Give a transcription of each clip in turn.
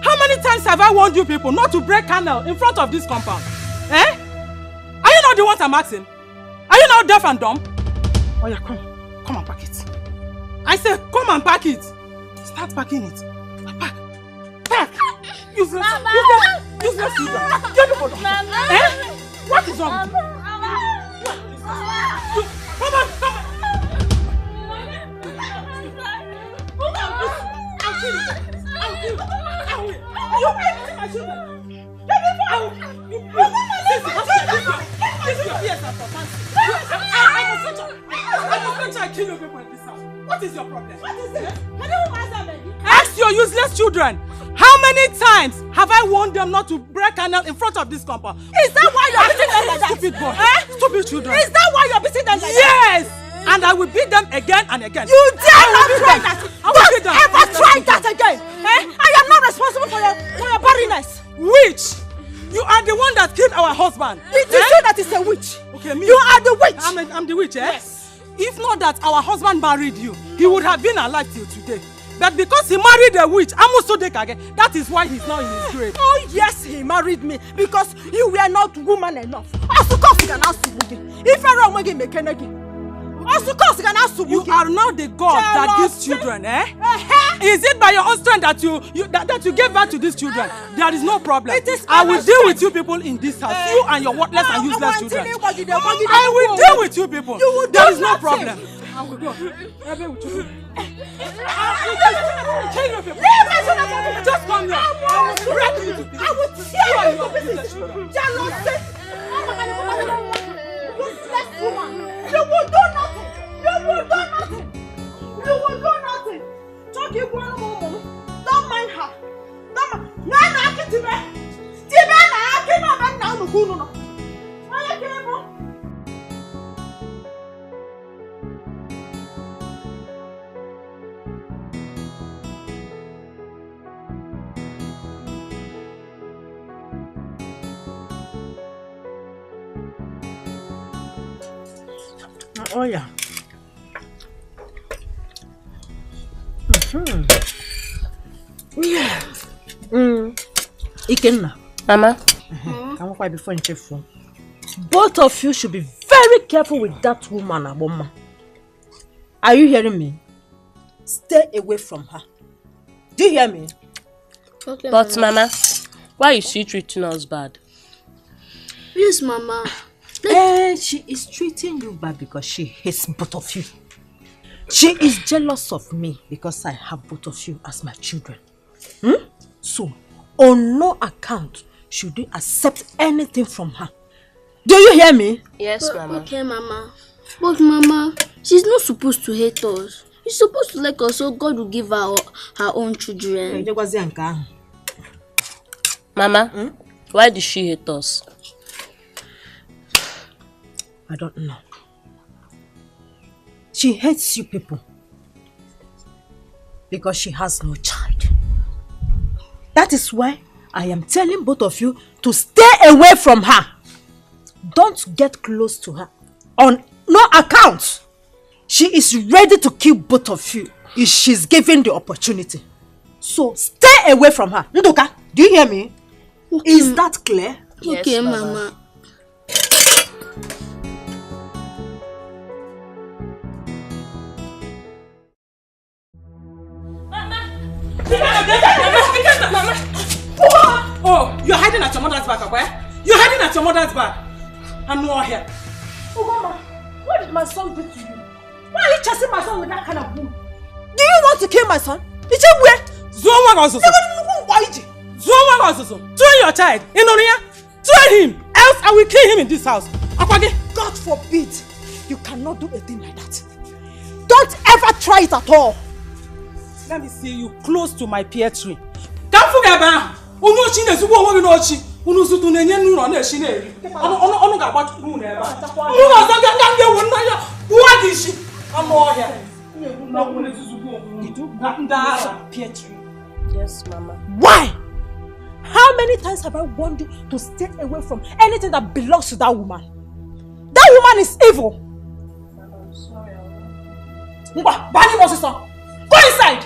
How many times have I warned you people not to break candle in front of this compound? Eh? Are you not the ones I'm asking? Are you now deaf and dumb? Oh yeah, come and pack it. I said, come and pack it. Start packing it. Pack. Useless children. Get it for them. Eh? What is wrong with you? Come on. I'll kill you. I will. You hate my children. I kill you people in this house. What is your problem? What is it? Ask your useless children. How many times have I warned them not to break candle in front of this compound? Is that why you're beating them like that? Stupid boy. Stupid children. Is that why you're beating them like that? Yes! And I will beat them again and again. You dare not try that! Don't ever try that again! I am not responsible for your barrenness. Witch! You are the one that killed our husband. It is you that is a witch. Okay, me. You are the witch. I'm the witch, eh? Yes. If not that our husband married you, he would have been alive till today. But because he married a witch, that is why he's now in his grave. Oh yes, he married me because you were not woman enough. You are now the God that gives children, eh? Is it by your own strength that you gave birth to these children? There is no problem. I will deal with you people in this house. You and your worthless and useless children. I will deal with you people. There is no problem. I will go. Just come here. I will break you to pieces. I will tear you to pieces. Jealousy. Useless woman. You will do nothing. You will do nothing. You will do nothing. Talk you one more. Don't mind her. Don't mind. No, Tibe. Tibe na akima ben na unukunu no. Why akimo? Oh yeah. Yeah. Ikenna. Mama. Come on, before you take phone. Both of you should be very careful with that woman, Aboma. Are you hearing me? Stay away from her. Do you hear me? Okay, but Mama, why is she treating us bad? Yes, Mama. She is treating you bad because she hates both of you. She is jealous of me because I have both of you as my children. So, on no account should you accept anything from her. Do you hear me? Yes, Mama. Okay, Mama. But Mama, she's not supposed to hate us. She's supposed to like us so God will give her her own children. Mama, why did she hate us? I don't know. She hates you people because she has no child. That is why I am telling both of you to stay away from her. Don't get close to her on no account. She is ready to kill both of you if she's given the opportunity. So stay away from her. Ndoka, do you hear me? Okay. Is that clear? Yes, okay, Mama. Mama! Oh, you're hiding at your mother's back, okay? You're hiding at your mother's back. I'm not here. Oh, Mama, what did my son do to you? Why are you chasing my son with that kind of wound? Do you want to kill my son? Did you wait? Throw your child. Throw him, else I will kill him in this house. God forbid. You cannot do a thing like that. Don't ever try it at all. Let me see you close to my pear tree. Yes, Mama. Why? How many times have I warned you to stay away from anything that belongs to that woman? That woman is evil. I'm sorry, Go inside.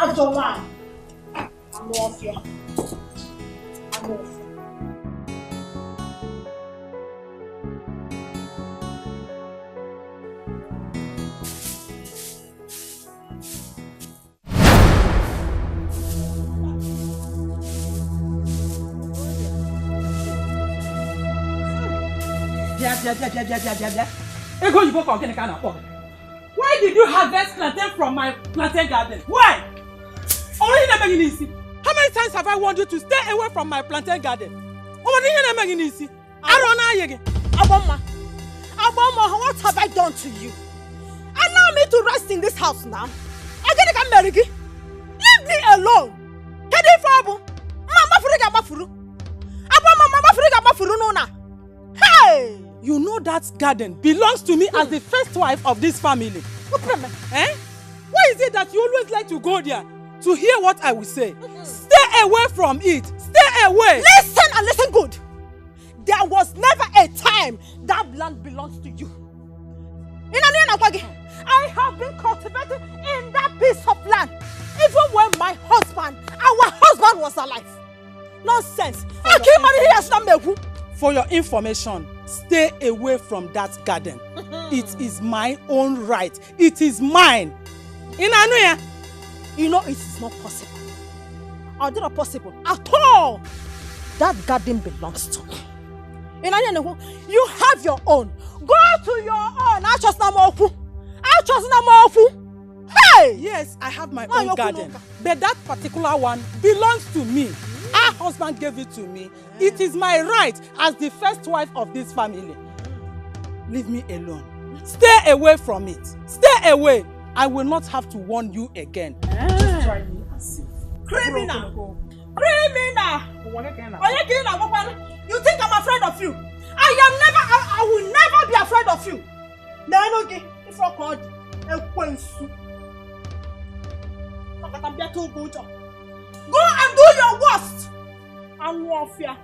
I don't want. I'm off here. I'm off. Why did you harvest plantain from my plantain garden? Why? How many times have I warned you to stay away from my plantain garden? Aboma, what have I done to you? Allow me to rest in this house now. I get a marriage. Leave me alone. Hey! You know that garden belongs to me as the first wife of this family. Eh? Why is it that you always like to go there to hear what I will say? Stay away from it. Stay away. Listen and listen good. There was never a time that land belongs to you. I have been cultivating in that piece of land even when our husband was alive. Nonsense. For your information, stay away from that garden. It is my own right. It is mine. You know it is not possible. Or not possible at all. That garden belongs to me. You have your own. Go to your own. Hey! Yes, I have my own garden. But that particular one belongs to me. Our husband gave it to me. It is my right as the first wife of this family. Leave me alone. Stay away from it. Stay away. I will not have to warn you again. Just try me and see. Criminal! Criminal! You think I'm afraid of you? I will never be afraid of you. If I called a quinsu. Go and do your worst. I'm warfare.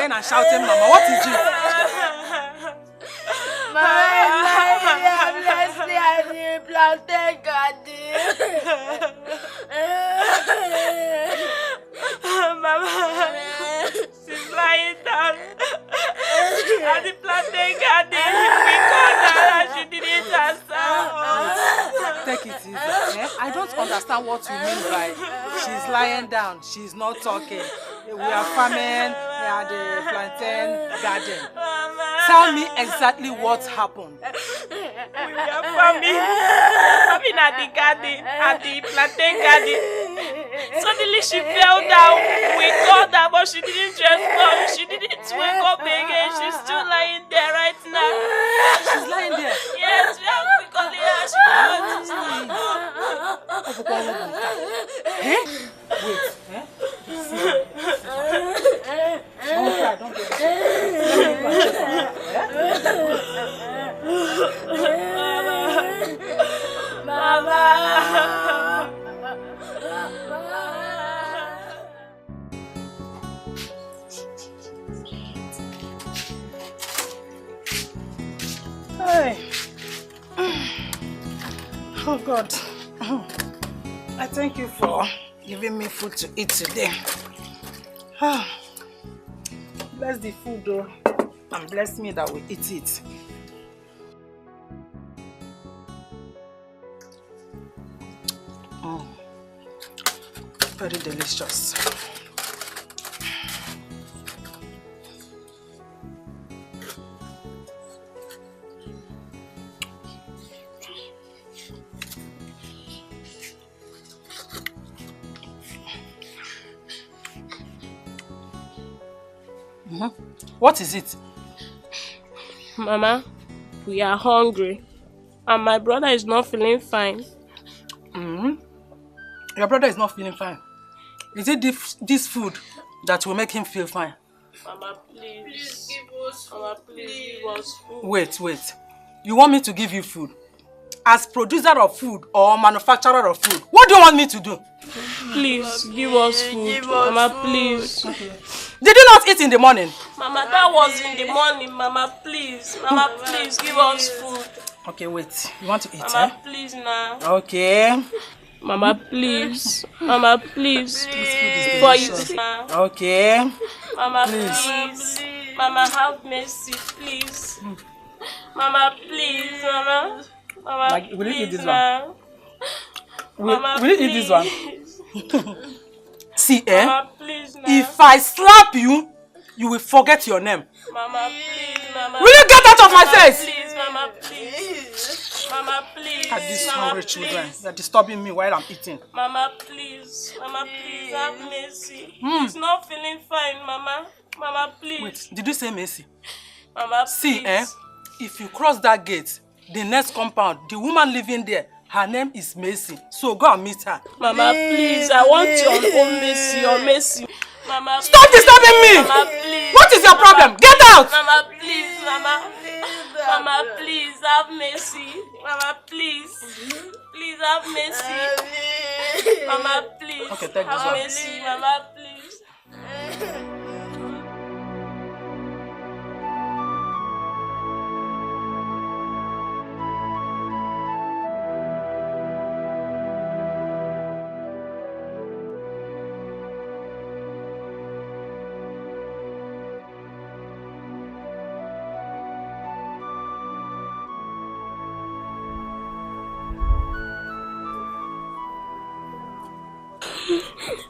And shouting, Mama, what is it? Mama, she's lying down at the plantain garden. We called her and she didn't answer. Take it easy. Eh? I don't understand what you mean by she's lying down, she's not talking. We are farming at the plantain garden. Tell me exactly what happened. We were farming at the garden, at the plantain garden. Suddenly she fell down. We called her, but she didn't respond. She didn't wake up again. She's still lying there right now. She's lying there? Yes, we have been calling her. She can't. Eh? Wait. Eh? Don't cry, don't get it. God, I thank you for giving me food to eat today. Bless the food though, and bless me that we eat it. Very delicious. What is it? Mama, we are hungry. And my brother is not feeling fine. Your brother is not feeling fine. Is it this food that will make him feel fine? Mama, please give us food. Mama, please give us food. Wait. You want me to give you food? As producer of food or manufacturer of food, what do you want me to do? Please, give us food. Mama, please. Did you not eat in the morning? Mama, that was in the morning. Mama, please. Mama, please, give us food. Okay, wait. You want to eat, Mama, please now. Okay. Mama, please. Mama, please. For you. Okay. Mama, please. Mama, have mercy, please. Mama, please, Mama. Mama, like, will you eat this one? Will you eat this one? See, Mama, please, if I slap you, you will forget your name. Mama, please, Mama. Will you get out of my face? Please, Mama, please. Mama, please. At these hungry children, they're disturbing me while I'm eating. Mama, please. Mama, please, have mercy. He's not feeling fine, Mama. Mama, please. Wait, did you say mercy? Mama, please. See, if you cross that gate, the next compound, the woman living there, her name is Mercy. So go and meet her. Mama, please, I want your own mercy, your mercy. Mama, stop disturbing me! Mama, please. What is your problem? Get out! Mama, please, Mama. Mama, please, have mercy. Mama, please. Please have mercy. Mama, please. Okay, take this have one. mercy, Mama, please.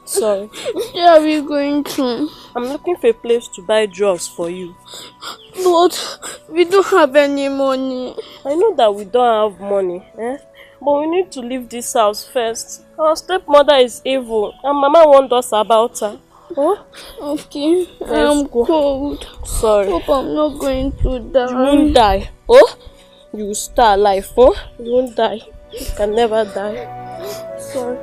Sorry. Where are we going to? I'm looking for a place to buy drugs for you. But we don't have any money. I know that we don't have money, but we need to leave this house first. Our stepmother is evil and Mama warned us about her. Huh? Okay, I'm cold. Sorry. Hope I'm not going to die. You won't die. Oh? You will stay alive. Oh? You won't die. You can never die. Sorry.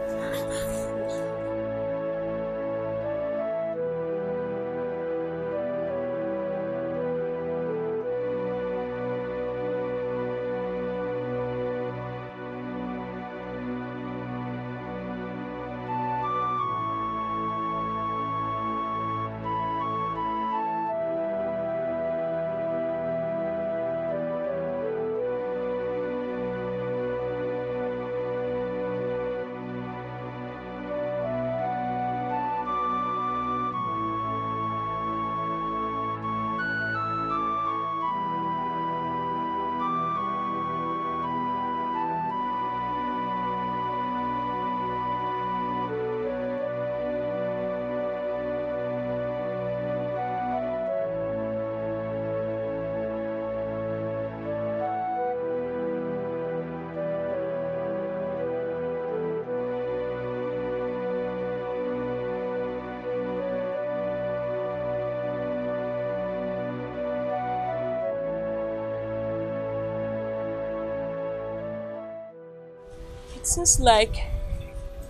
It seems like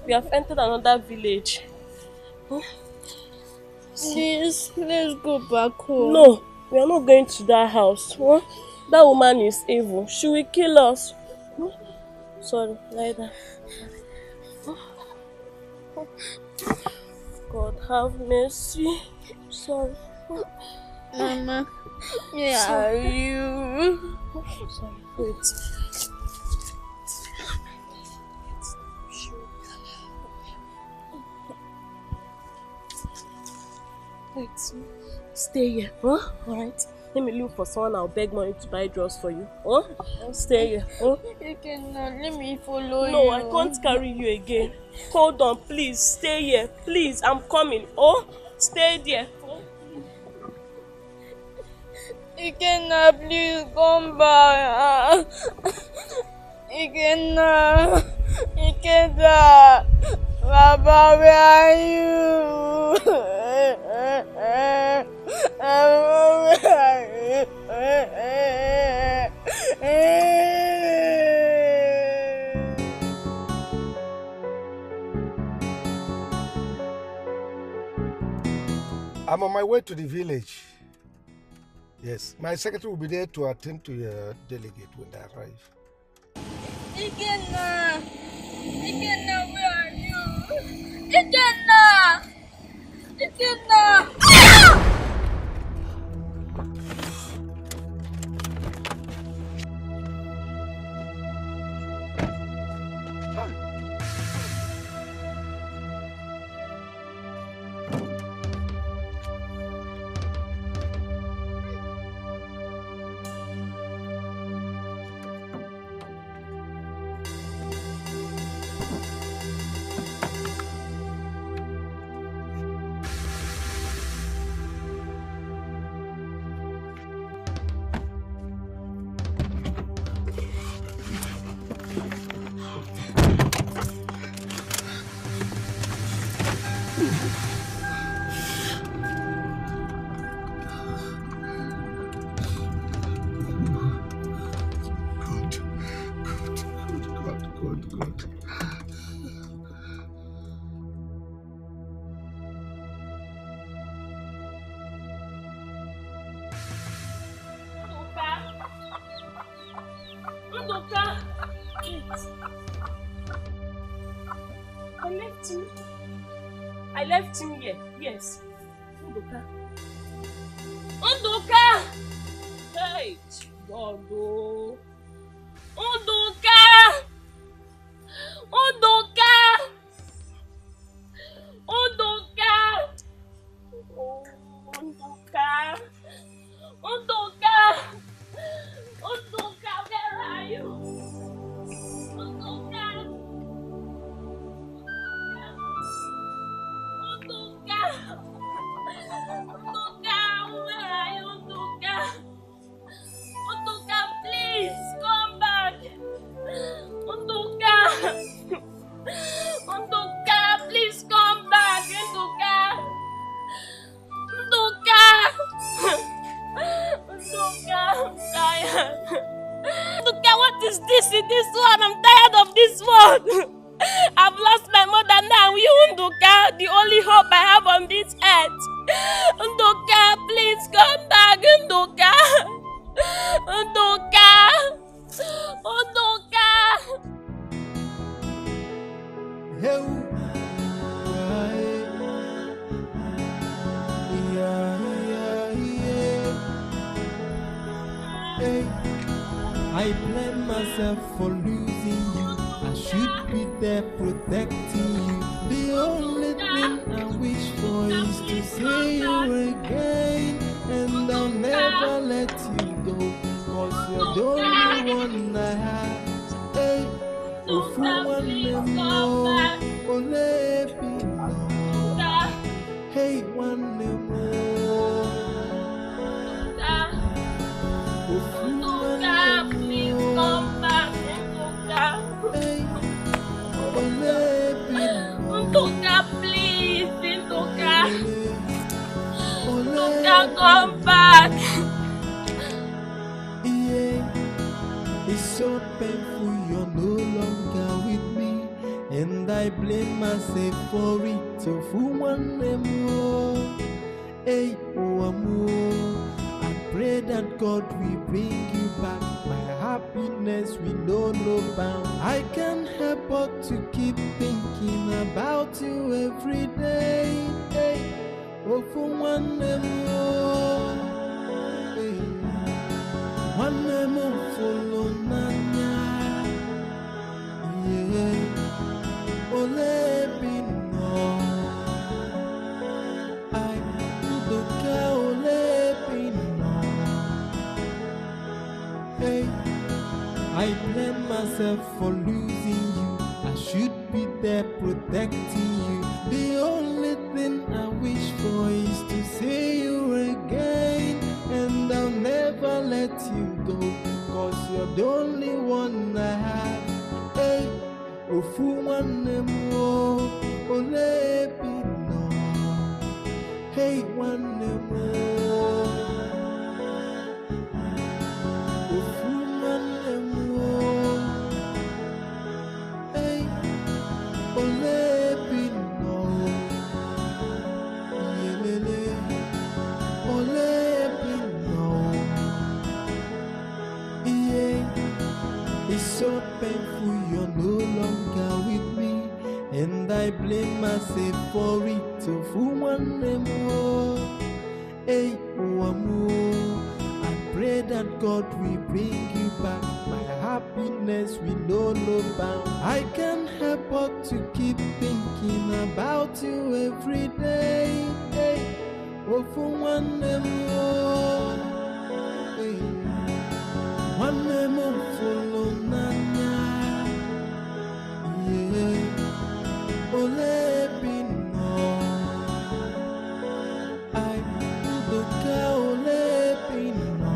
we have entered another village. Please, let's go back home. No, we are not going to that house. That woman is evil. She will kill us. Sorry, lie down. God have mercy. Sorry. Mama, where are you? Sorry, wait. Wait, stay here, huh? Alright. Let me look for someone. I'll beg money to buy drugs for you. Huh? Stay here. Huh? You cannot. Let me follow you. No, I can't carry you again. Hold on, please. Stay here. Please, I'm coming. Oh, stay there. You cannot. Please come back. You cannot. You cannot. Baba, where are you? I'm on my way to the village. Yes, my secretary will be there to attend to your delegate when they arrive. Ikenna, where are you? Ikenna! Good. Ndoka. I left him here. Yes. Ndoka. Hey, God. Ndoka. Where are you? Please come back. Please come back. I'm tired. What is this in this one? I'm tired of this one. I've lost my mother now. You, Nduka, the only hope I have on this earth. Nduka, please come back. Nduka. I blame myself for losing you. I should be there protecting you. The only thing I wish for is to see you again. And I'll never let you go, 'cause you're the only one I have. Hey, if you want me more, hey, one more. Please come back. Nduka, please. Nduka, come back. Yeah, it's so painful you're no longer with me, and I blame myself for it. So for one more, hey, more. I pray that God will bring you back. My happiness will know no bound. I can't help but to keep thinking about you every day. Hey, oh, for one more, hey, one more follow Nanya. Yeah, ole be no. I myself for losing you. I should be there protecting you. The only thing I wish for is to see you again. And I'll never let you go, 'cause you're the only one I have. Hey, ofu one more, ole no. Hey, one more. Ofu one more. Hey, ole no. Yelele, ole no. Yeah, it's so painful you're no longer with me, and I blame myself for it. So for one more, hey, one more. I pray that God will bring you back. My happiness will know no bound. I can't help but to keep thinking about you every day. Hey, oh, for one more, hey, one more follow Nanya. Yeah, ole no. I do ole no.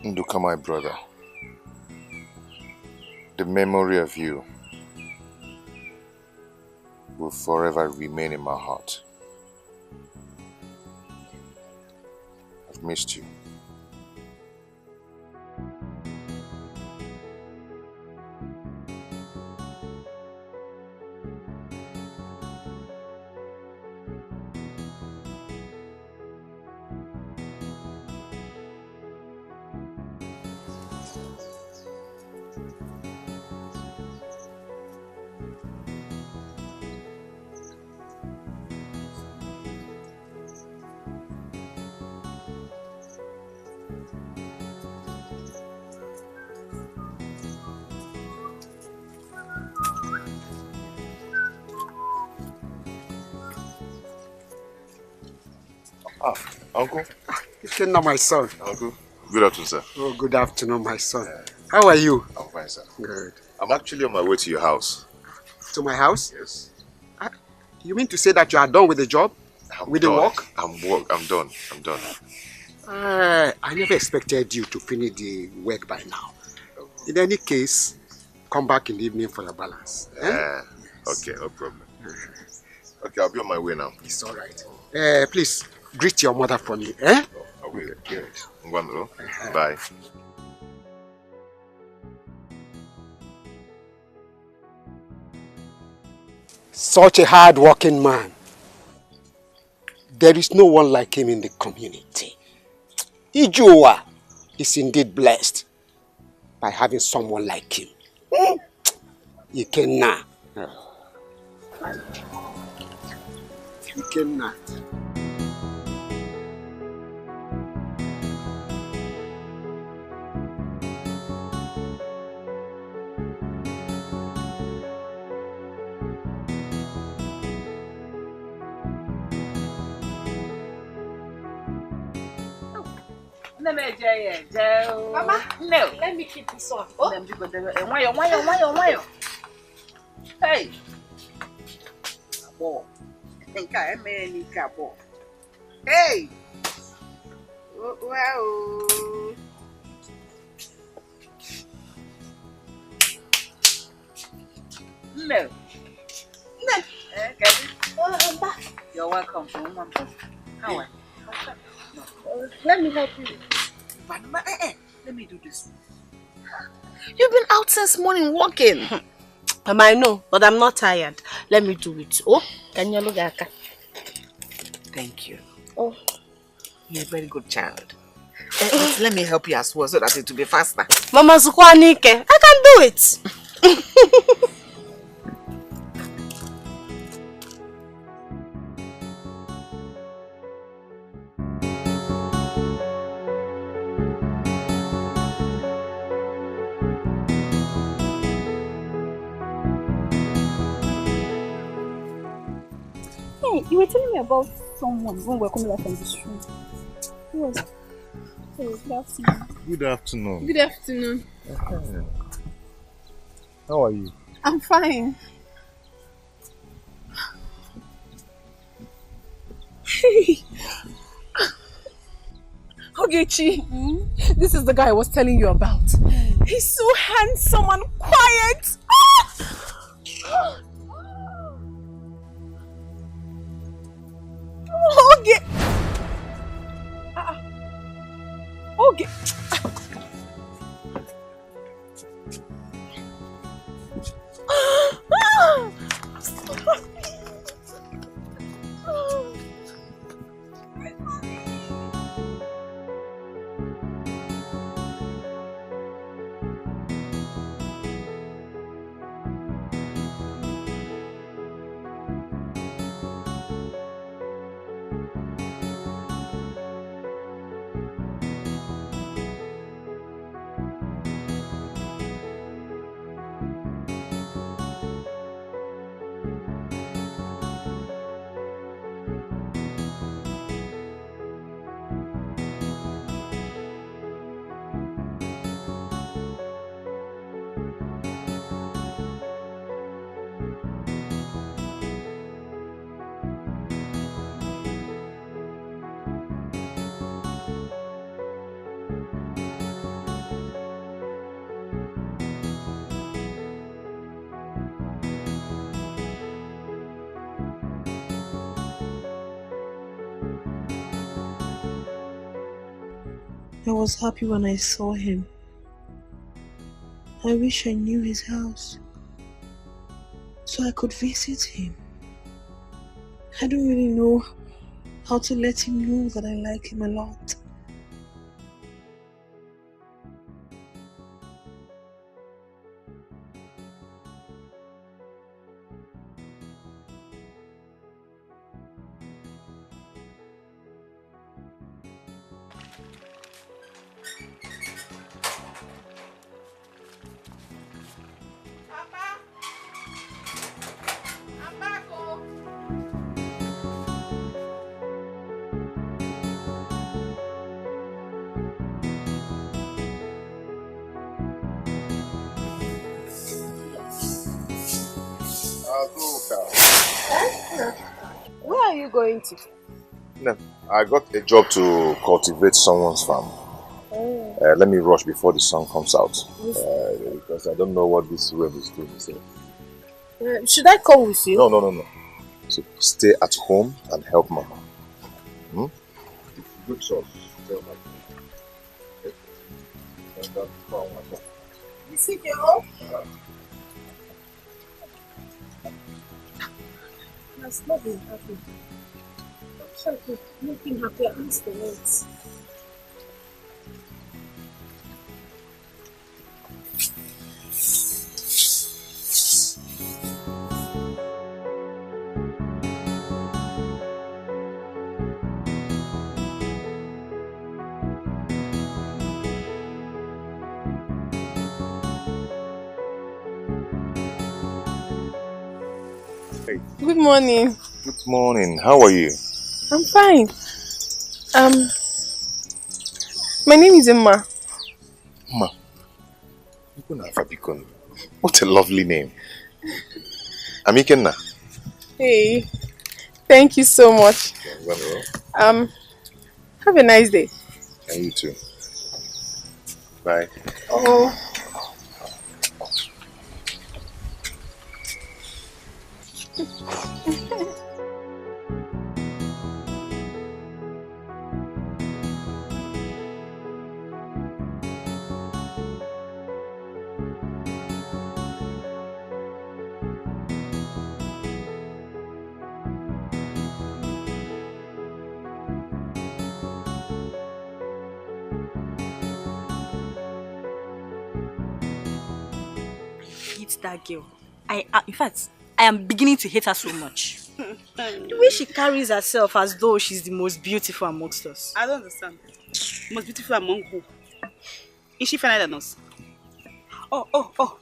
Nduka, my brother, the memory of you will forever remain in my heart. I've missed you. Ah, Uncle? It's not my son. Uncle, good afternoon, sir. Oh, good afternoon, my son. How are you? I'm fine, sir. Good. I'm actually on my way to your house. To my house? Yes. You mean to say that you are done with the job? With the work? I'm done. I'm done. I never expected you to finish the work by now. In any case, come back in the evening for the balance. Yes. Okay, no problem. Okay, I'll be on my way now. It's all right. Please, greet your mother for me. Eh? Oh, I will. Yes. Bye. Such a hard-working man. There is no one like him in the community. Ijua is indeed blessed by having someone like him. You cannot. You cannot. Mama, no. Let me keep this on. Oh. Why? Hey. Abo. Think I am any cabo. Hey. Wow. No. Okay. Oh, I'm back. You're welcome. How are you? Let me help you. Let me do this. You've been out since morning walking. Mama, I know, but I'm not tired. Let me do it. Oh, can you look at her? Thank you. Oh, You're a very good child. But let me help you as well so that it will be faster. Mama Zukwanike, I can do it. Hey, you were telling me about someone when we were coming back from the street. Who was it? Oh, good afternoon. Good afternoon. Good afternoon. How are you? I'm fine. Hey! Ogechi, this is the guy I was telling you about. He's so handsome and quiet. Oge! Oge! I was happy when I saw him. I wish I knew his house so I could visit him. I don't really know how to let him know that I like him a lot. Where are you going to? No, I got a job to cultivate someone's farm. Let me rush before the sun comes out. Because I don't know what this rain is doing. So. Should I come with you? No. So stay at home and help Mama. Good sauce. You see, girl? That's not been happy. I'm sure to make him happy at least the once. Good morning. Good morning. How are you? I'm fine. My name is Emma. Ma. What a lovely name. Amikenna. Hey. Thank you so much. Have a nice day. And you too. Bye. Oh. that girl. In fact, I am beginning to hate her so much. The way she carries herself as though she's the most beautiful amongst us. I don't understand. Most beautiful among who? Is she finer than us? Oh.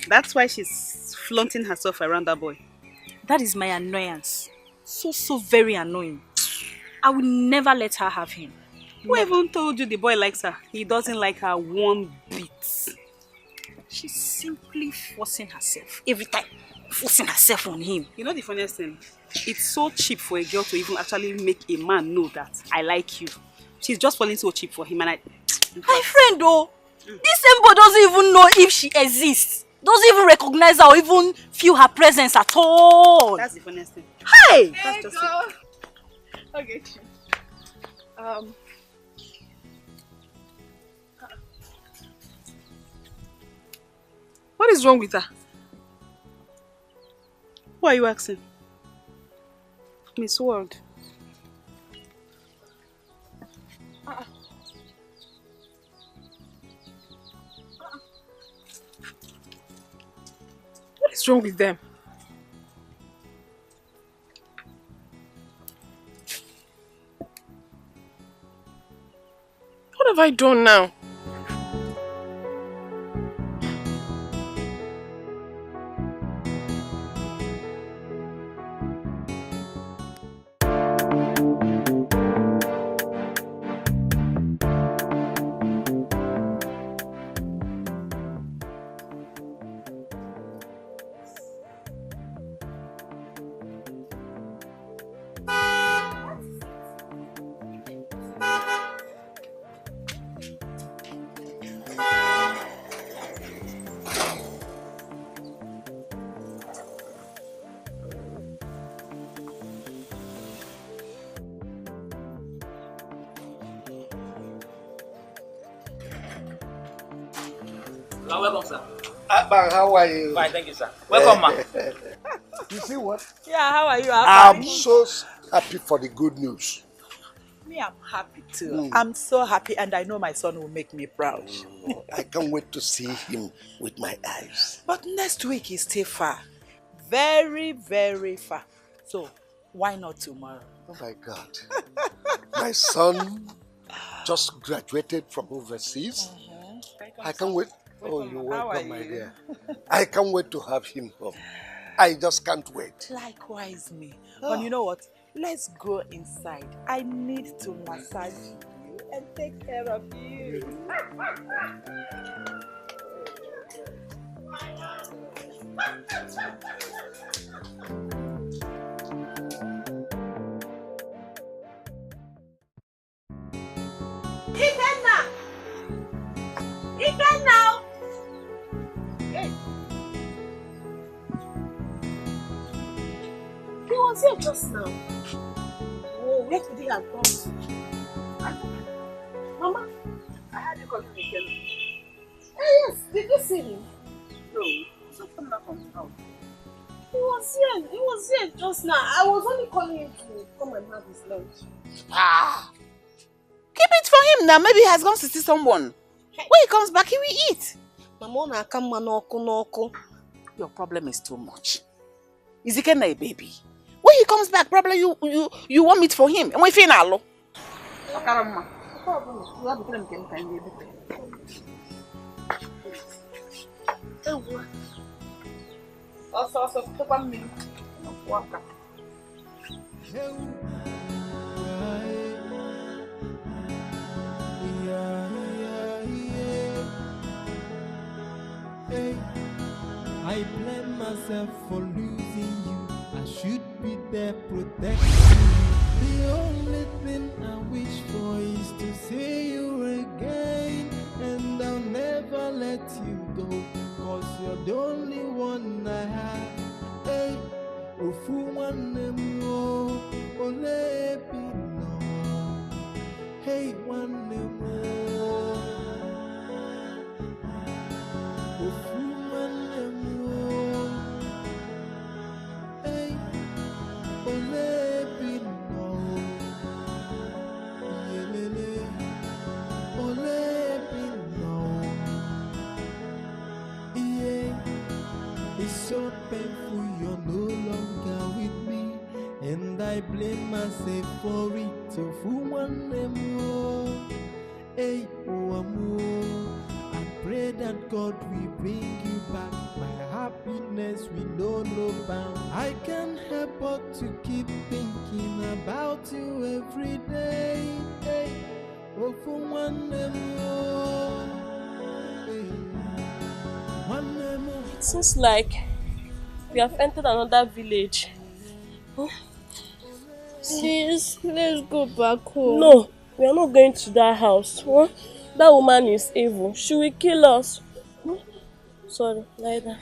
That's why she's flaunting herself around that boy. That is my annoyance. So very annoying. I will never let her have him. Who even told you the boy likes her? He doesn't like her one bit. She's simply forcing herself. Every time, forcing herself on him. You know the funniest thing? It's so cheap for a girl to even actually make a man know that I like you. She's just falling so cheap for him and my friend though, this same boy doesn't even know if she exists. Doesn't even recognize her or even feel her presence at all. That's the funniest thing. Hey! That's just it. Okay. What is wrong with her? Who are you asking? Miss World. What is wrong with them? What have I done now? Welcome, sir. How are you? Fine, thank you, sir. Welcome, ma. You see what? Yeah, how are you? I'm so happy for the good news. Me, I'm happy too. I'm so happy, and I know my son will make me proud. I can't wait to see him with my eyes. But next week is still far. Very, very far. So, why not tomorrow? Oh my God. My son just graduated from overseas. I can't wait. Oh, you're welcome, my dear. I can't wait to have him home. I just can't wait. Likewise, me. But you know what? Let's go inside. I need to massage you and take care of you. Ethan now! Hey. He was here just now. Oh, where could he have gone to? Mama, I had you calling me again. Yes, did you see him? No, he's not coming out from the house. He was here just now. I was only calling him to come and have his lunch. Keep it for him now. Maybe he has gone to see someone. When he comes back, he will eat. Mama, no. Your problem is too much. Is he a baby? When he comes back, probably you want meat for him. And we feel now. I blame myself for losing you. I should be there protecting you. The only thing I wish for is to see you again. And I'll never let you go, 'cause you're the only one I have. Hey, ofu one more, ole pino. Hey, one more. Ofu one more. Hey, ole pino. Yelele, ole pino. Yeah. so painful you're no longer with me, and I blame myself for it. So for one more, hey, oh, I pray that God will bring you back. My happiness will know no bound. I can't help but to keep thinking about you every day. Hey, oh, for one more, hey, one more. It seems like we have entered another village. Please, let's go back home. No, we are not going to that house. That woman is evil. She will kill us. Sorry, lie down.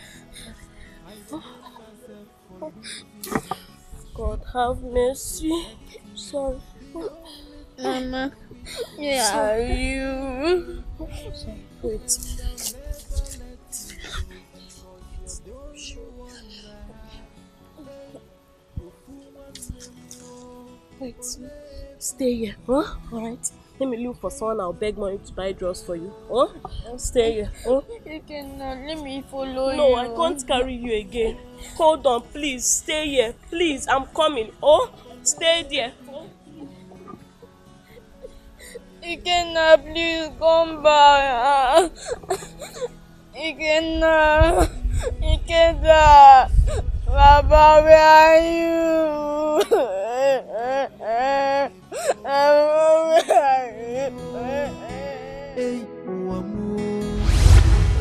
God have mercy. Sorry. Mama, where are you? Wait. Wait. Stay here, huh? Alright. Let me look for someone. I'll beg money to buy drugs for you. Huh? Stay here. Huh? You cannot let me follow you. No, I can't carry you again. Hold on, please. Stay here. Please, I'm coming. Oh, stay there. Oh. You cannot, please come back. You cannot. You cannot. Baba, where are you? Hey,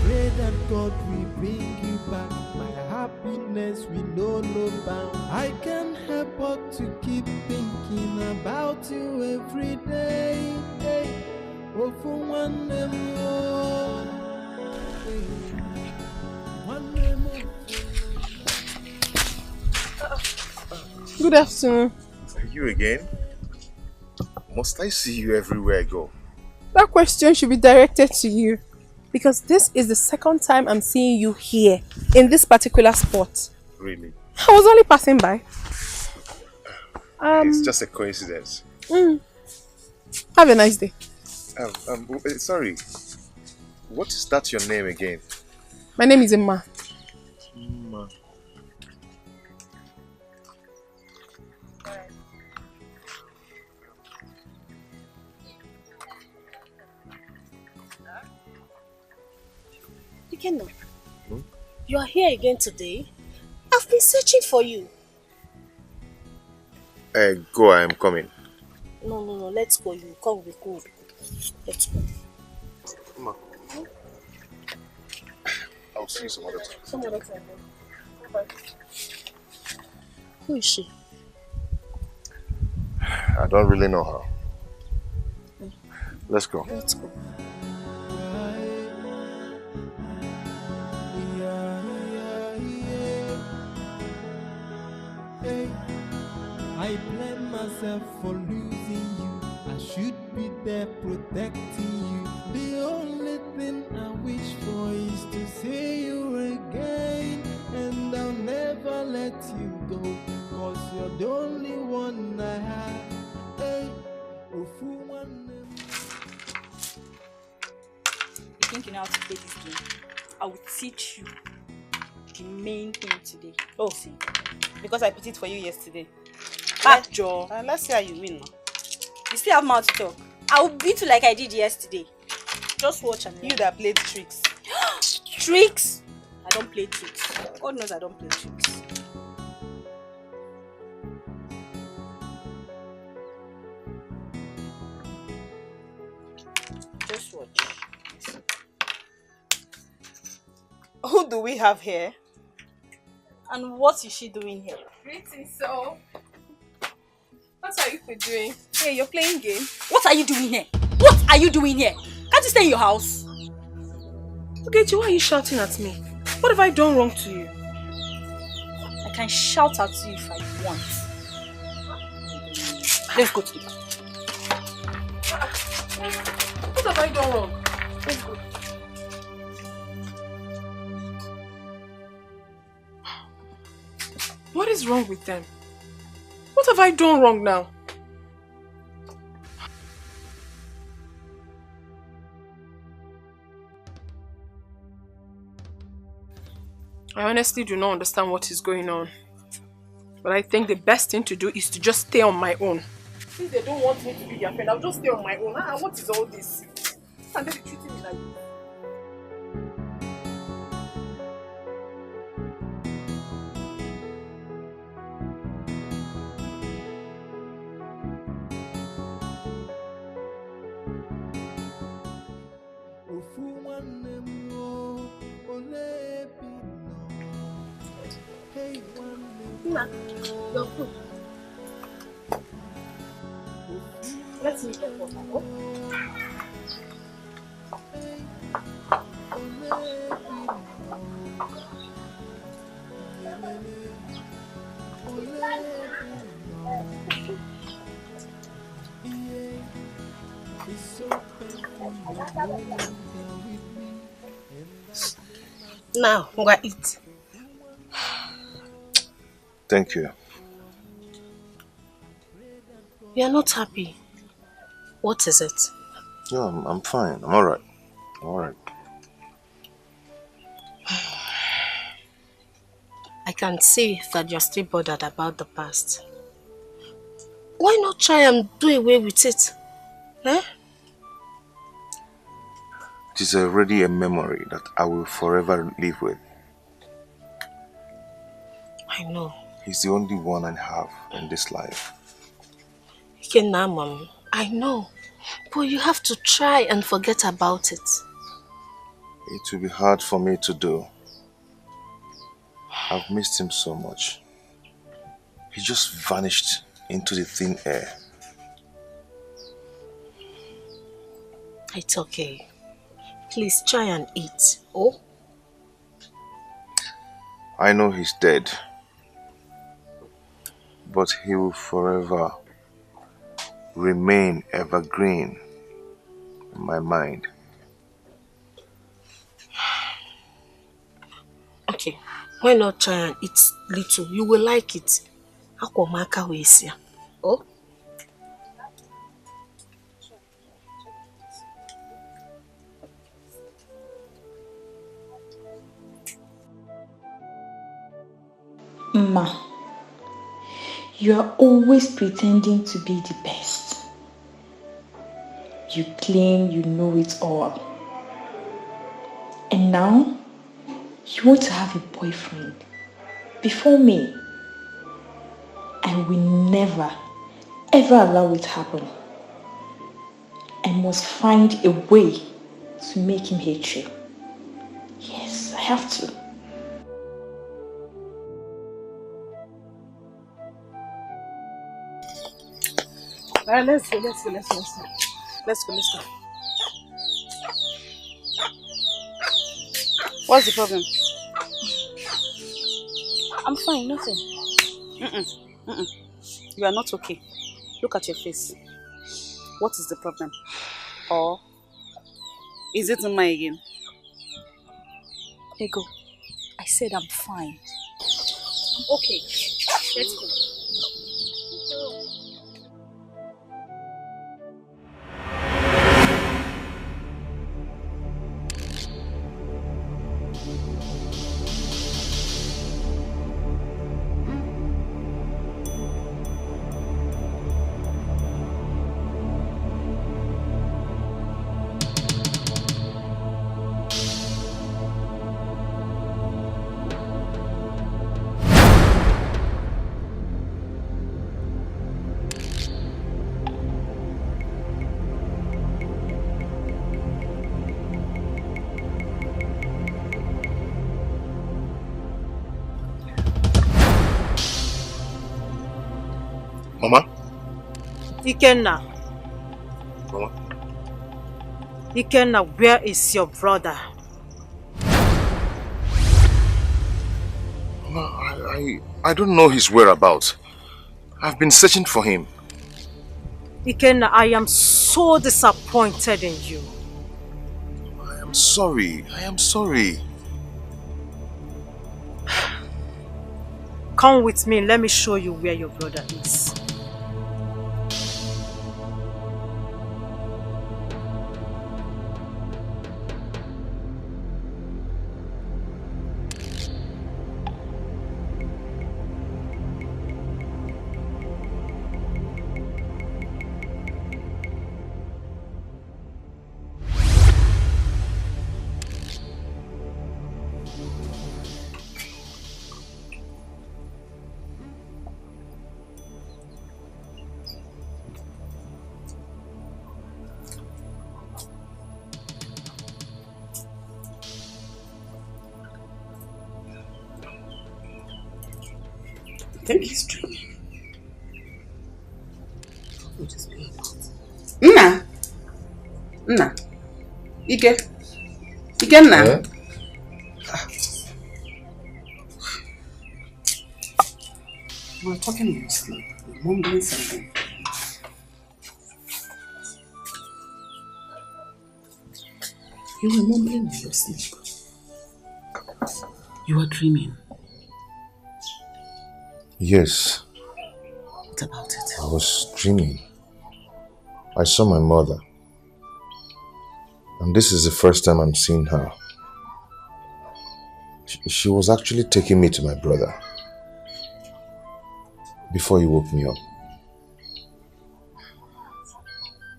pray that God will bring you back. My happiness will know no bound. I can't help but to keep thinking about you every day. Hey, oh, for one more. Hey, one more. Good afternoon. You again? Must I see you everywhere I go? That question should be directed to you, because this is the second time I'm seeing you here in this particular spot. Really? I was only passing by. It's just a coincidence. Have a nice day. Sorry. What is that your name again? My name is Emma. Emma. You are here again today? I've been searching for you. Go, I am coming. No, let's go. You come, we go. Let's go. Emma. I'll see you some other time. Some other time. Bye. Who is she? I don't really know her. Let's go. Let's go. I blame myself for losing you. I should be there protecting you. The only thing I wish for is to see you again, and I'll never let you go, 'cause you're the only one I have. Hey, You think you know how to play this game? I will teach you the main thing today. Oh, see. Because I put it for you yesterday. Joe. Let's see how you win now. You still have mouth to talk. I will beat you like I did yesterday. Just watch and you that played tricks. Tricks? I don't play tricks. God knows I don't play tricks. Just watch. Who do we have here? And what is she doing here? Greetings, so. What are you doing? Hey, you're playing game. What are you doing here? What are you doing here? Can't you stay in your house? Ogechi, why are you shouting at me? What have I done wrong to you? I can shout at you if I want. Let's go to the back. What have I done wrong? Let's go. What is wrong with them? What have I done wrong now? I honestly do not understand what is going on. But I think the best thing to do is to just stay on my own. Since they don't want me to be their friend, I'll just stay on my own. What is all this? And they be treating me like this. Ma, your food. Let's eat the water. Now, go eat. Thank you. You are not happy. What is it? No, I'm fine. I'm alright. I'm alright. I can see that you're still bothered about the past. Why not try and do away with it? Huh? It is already a memory that I will forever live with. I know. He's the only one I have in this life. Mom, I know. But you have to try and forget about it. It will be hard for me to do. I've missed him so much. He just vanished into the thin air. It's okay. Please try and eat. Oh? I know he's dead. But he will forever remain evergreen in my mind. Okay. Why not try and eat little? You will like it. Oh? Ma, you are always pretending to be the best. You claim you know it all. And now, you want to have a boyfriend before me. I will never, ever allow it to happen. I must find a way to make him hate you. Yes, I have to. Let's go. What's the problem? I'm fine, nothing. You are not okay. Look at your face. What is the problem? Or is it Uma again? Ego, I said I'm fine. Okay, let's go. Mama? Ikenna. Mama? Ikenna, where is your brother? Mama, I don't know his whereabouts. I've been searching for him. Ikenna, I am so disappointed in you. I am sorry. Come with me, let me show you where your brother is. think he's dreaming. What is going on? Nna. Ike, Nna. Yeah? You were talking in your sleep. You're mumbling something. You were mumbling in your sleep. You were dreaming. Yes. What about it? I was dreaming. I saw my mother. And this is the first time I'm seeing her. She was actually taking me to my brother before he woke me up.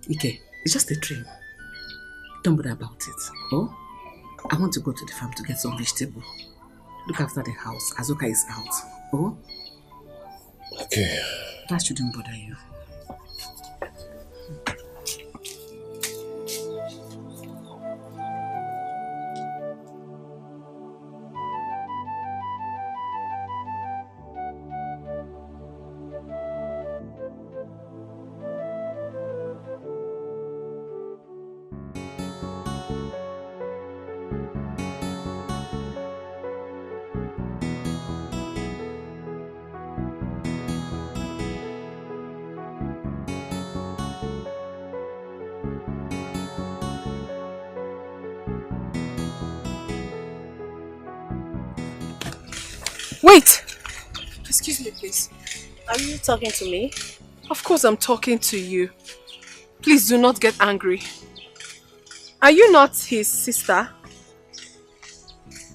Ike, it's just a dream. Don't bother about it. Oh? I want to go to the farm to get some vegetable. Look after the house. Azuka is out. Oh? Okay. That shouldn't bother you. Wait! Excuse me, please. Are you talking to me? Of course I'm talking to you. Please do not get angry. Are you not his sister?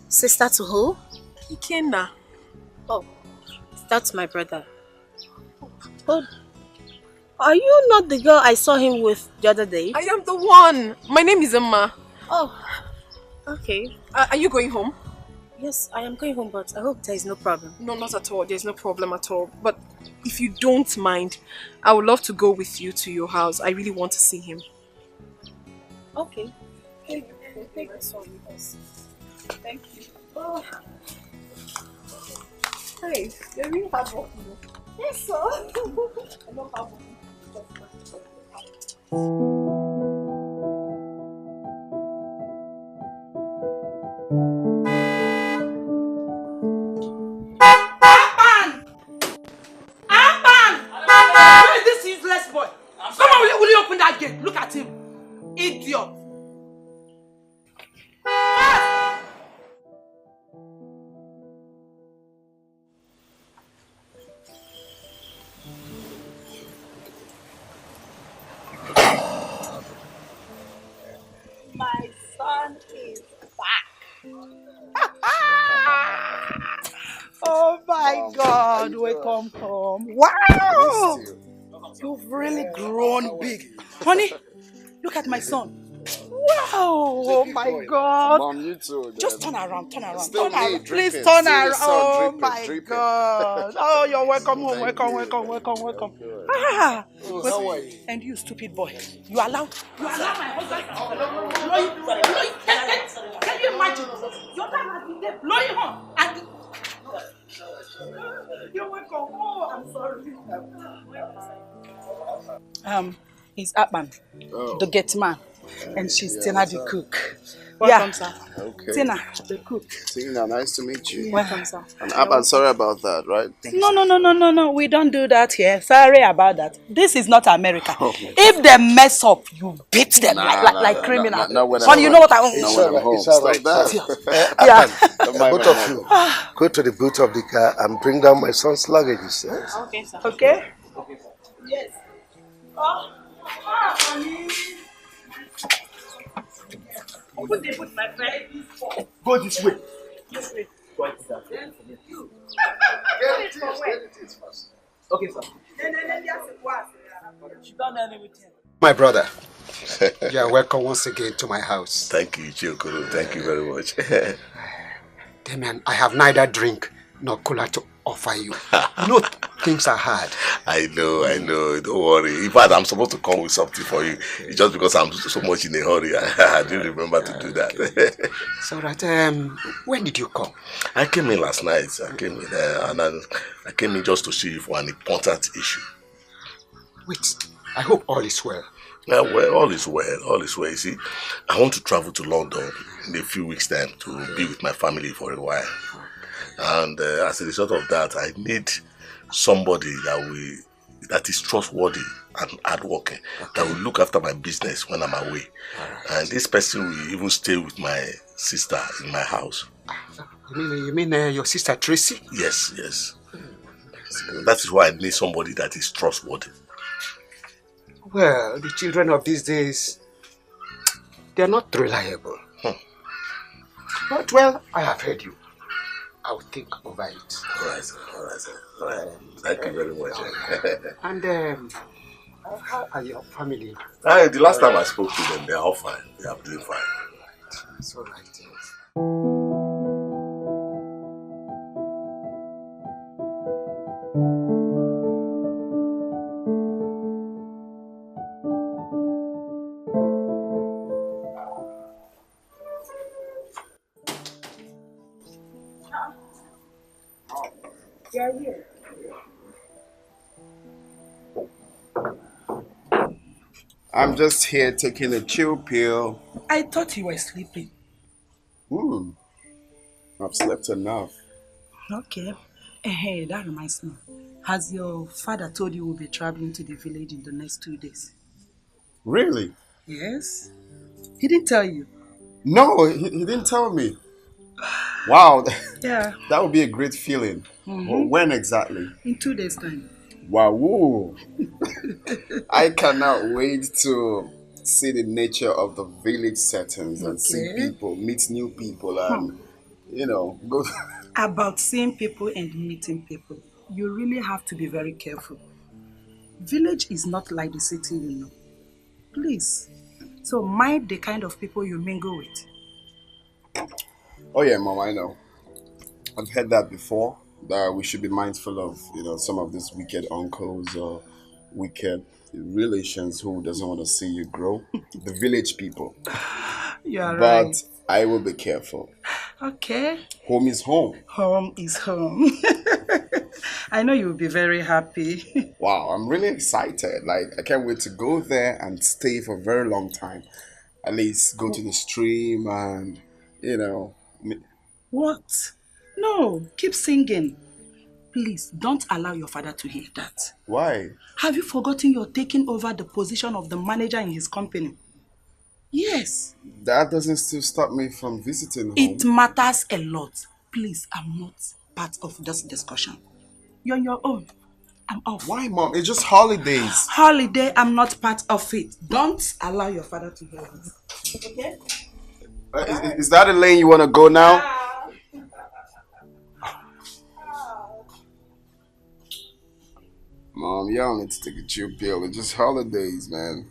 Sister to who? Ikenna. Oh, that's my brother. But are you not the girl I saw him with the other day? I am the one. My name is Emma. Oh, okay. Are you going home? Yes, I am going home, but I hope there is no problem. No, not at all. There's no problem at all. But if you don't mind, I would love to go with you to your house. I really want to see him. Okay. Take this one with us. Thank you. Oh. Hey, you're really hard working. Yes, sir. I love hard working. Look at him. Idiot. My son is back. Oh my God, welcome home. Wow! You've really grown big. Honey, look at my son. Wow! Oh my God! Mom, you too. Just turn around, turn around, Still turn around. me, Please dripping. turn Still around. the sun, Oh dripping, my dripping. God! Oh, you're welcome home, Thank welcome. you. Ah! Oh, Well, how are you? and you, stupid boy, you allow my husband to blow you. Can you imagine? Your dad has been there blowing her, and you're welcome. Oh, I'm sorry. He's Atman, the gate man, and she's Tina the cook. Welcome, sir. Okay. Tina, the cook. Tina, nice to meet you. Welcome, sir. And I'm sorry about that, right? No. We don't do that here. Sorry about that. This is not America. Oh. If they mess up, you beat them like criminals. Honey, you know what I want? It's all right. It's all right. Yeah. Both of you, go to the boot of the car and bring down my son's luggage. Okay, sir. Okay? Yes. Honey. Put my friend. Go this way. This way. Okay, sir. My brother, you are welcome once again to my house. Thank you, Chokoro. Thank you very much. Damian, I have neither drink nor cola to offer you. No, things are hard. I know. Don't worry. In fact, I'm supposed to come with something for you. It's just because I'm so much in a hurry. I didn't remember to do that. It's all right. When did you come? I came in last night. I came in and I came in just to see you for an important issue. Wait, I hope all is well. Well, all is well. All is well. You see, I want to travel to London in a few weeks' time to be with my family for a while. And as a result of that, I need somebody that is trustworthy and hardworking, that will look after my business when I'm away. And this person will even stay with my sister in my house. You mean your sister Tracy? Yes. That is why I need somebody that is trustworthy. Well, the children of these days, they're not reliable. But well, I have heard you. I'll think over it. All right. Thank you very much. And how are your family? The last time I spoke to them, they're all fine. They are doing fine. It's all right. You're here. I'm just here taking a chill pill. I thought you were sleeping. I've slept enough. Okay. Hey, that reminds me. Has your father told you we'll be traveling to the village in the next 2 days? Really? Yes. He didn't tell you? No, he didn't tell me. Wow. Yeah. That would be a great feeling. Well, when exactly? In 2 days' time. Wow. I cannot wait to see the nature of the village settings and see people, meet new people and, go. About seeing people and meeting people, you really have to be very careful. Village is not like the city, Please. So mind the kind of people you mingle with. Oh yeah, Mom, I know. I've heard that before, that we should be mindful of, some of these wicked uncles or wicked relations who doesn't want to see you grow. The village people. You're right. But I will be careful. Okay. Home is home. Home is home. I know you'll be very happy. Wow, I'm really excited. I can't wait to go there and stay for a very long time. At least go to the stream and, What? No, keep singing. Please, don't allow your father to hear that. Why? Have you forgotten you're taking over the position of the manager in his company? Yes. That doesn't still stop me from visiting home. It matters a lot. Please, I'm not part of this discussion. You're on your own. I'm off. Why, Mom? It's just holidays. Holiday, I'm not part of it. Don't allow your father to hear this. Okay? Is that a lane you want to go now? Mom, y'all need to take a chill pill. It's just holidays, man.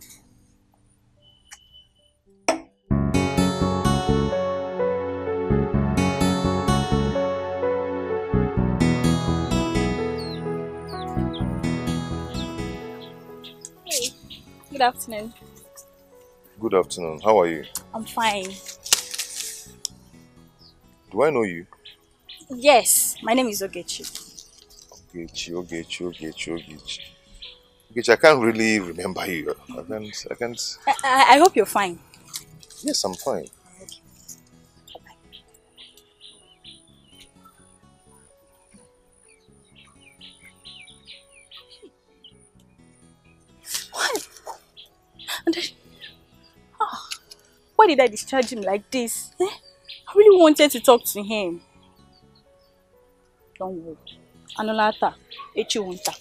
Hey, good afternoon. Good afternoon. How are you? I'm fine. Do I know you? Yes, my name is Ogechi. Ogechi. I can't really remember you. I can't. I hope you're fine. Yes, I'm fine. What? Why did I discharge him like this? I really wanted to talk to him. Don't worry. Anolata, Echiwunta.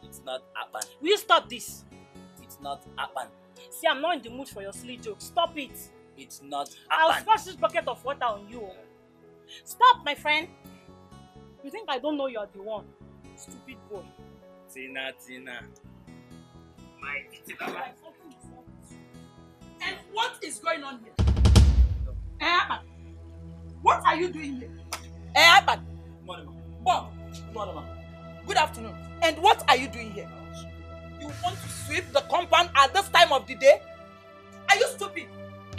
It's not happen. Will you stop this? It's not happen. See, I'm not in the mood for your silly jokes. Stop it. It's not I'll happen. splash this bucket of water on you. Stop, my friend. You think I don't know you're the one? Stupid boy. Tina. My Tina. And what is going on here? Abba, what are you doing here? Abba, Bob, good afternoon. And what are you doing here? You want to sweep the compound at this time of the day? Are you stupid?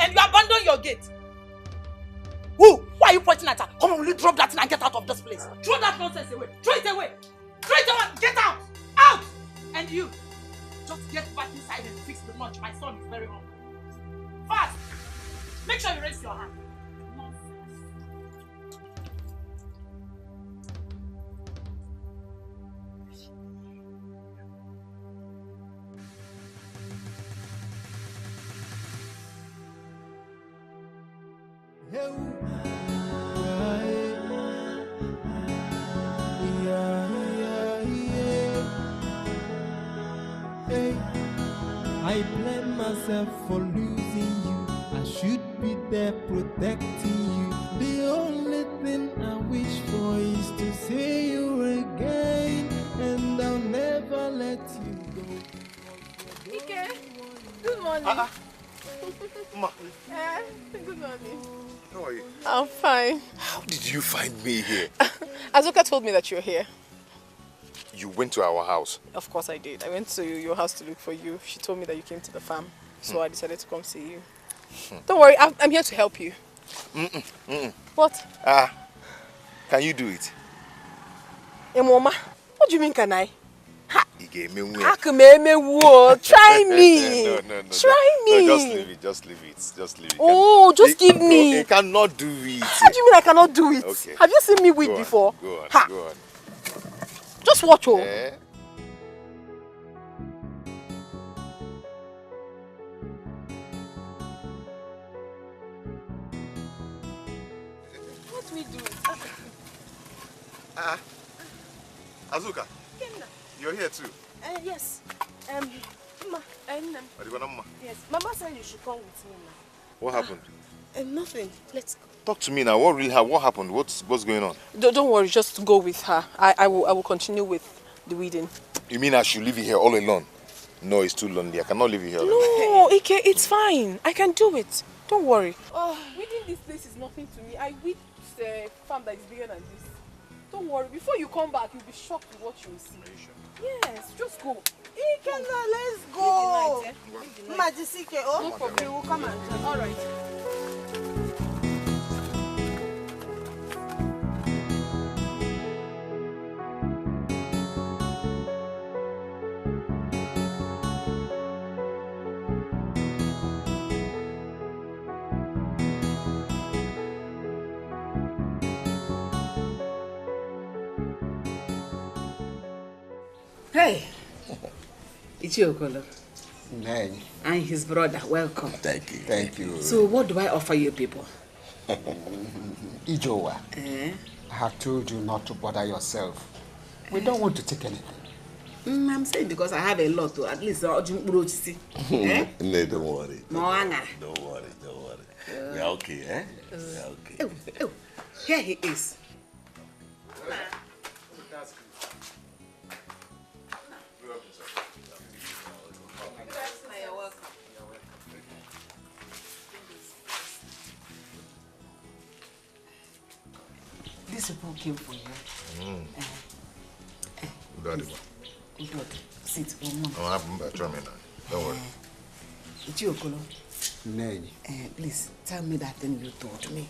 And you abandon your gate? Who? Why are you pointing at her? Come on, will you drop that thing and get out of this place? Throw that nonsense away. Throw it away. Throw it away. Get out. Out. And you, just get back inside and fix the lunch. My son is very hungry. Fast. Make sure you raise your hand. I blame myself for losing you. I should be there protecting you. The only thing I wish for is to see you again, and I'll never let you go. Ike, good morning. Ma. Good morning. How are you? I'm fine. How did you find me here? Azuka told me that you're here. You went to our house. Of course I did. I went to your house to look for you. She told me that you came to the farm. So I decided to come see you. Don't worry, I'm here to help you. What? Can you do it? Mama, what do you mean can I? Try me. No. Try me. No, just leave it. Oh, just give me. No, you cannot do it. How do you mean I cannot do it? Okay. Have you seen me weed before? Go on. Just watch, oh. What do we do? Azuka, you're here too. Yes. Ma, yes. Mama said you should come with me now. What happened? Nothing. Let's go. Talk to me now. What happened? What's going on? Don't worry, just go with her. I will continue with the weeding. You mean I should leave you here all alone? No, it's too lonely. I cannot leave you here alone. No, Ike, it's fine. I can do it. Don't worry. Weeding this place is nothing to me. I weed a farm that is bigger than this. Don't worry. Before you come back, you'll be shocked with what you will see. Yes, just go. Ike, let's go. Majisike, oh? No problem. We will come and join. All right. Hey, Etiko. Nay. And his brother, welcome. Thank you. Thank you. So what do I offer you people? Ijowa, I have told you not to bother yourself. We don't want to take anything. I'm saying because I have a lot to at least No, don't worry. Don't worry. We are okay, eh? We are okay. Oh, here he is. These people came for you. Sit. Try me now. Don't worry. Etiko. Nay. Please tell me that thing you told me.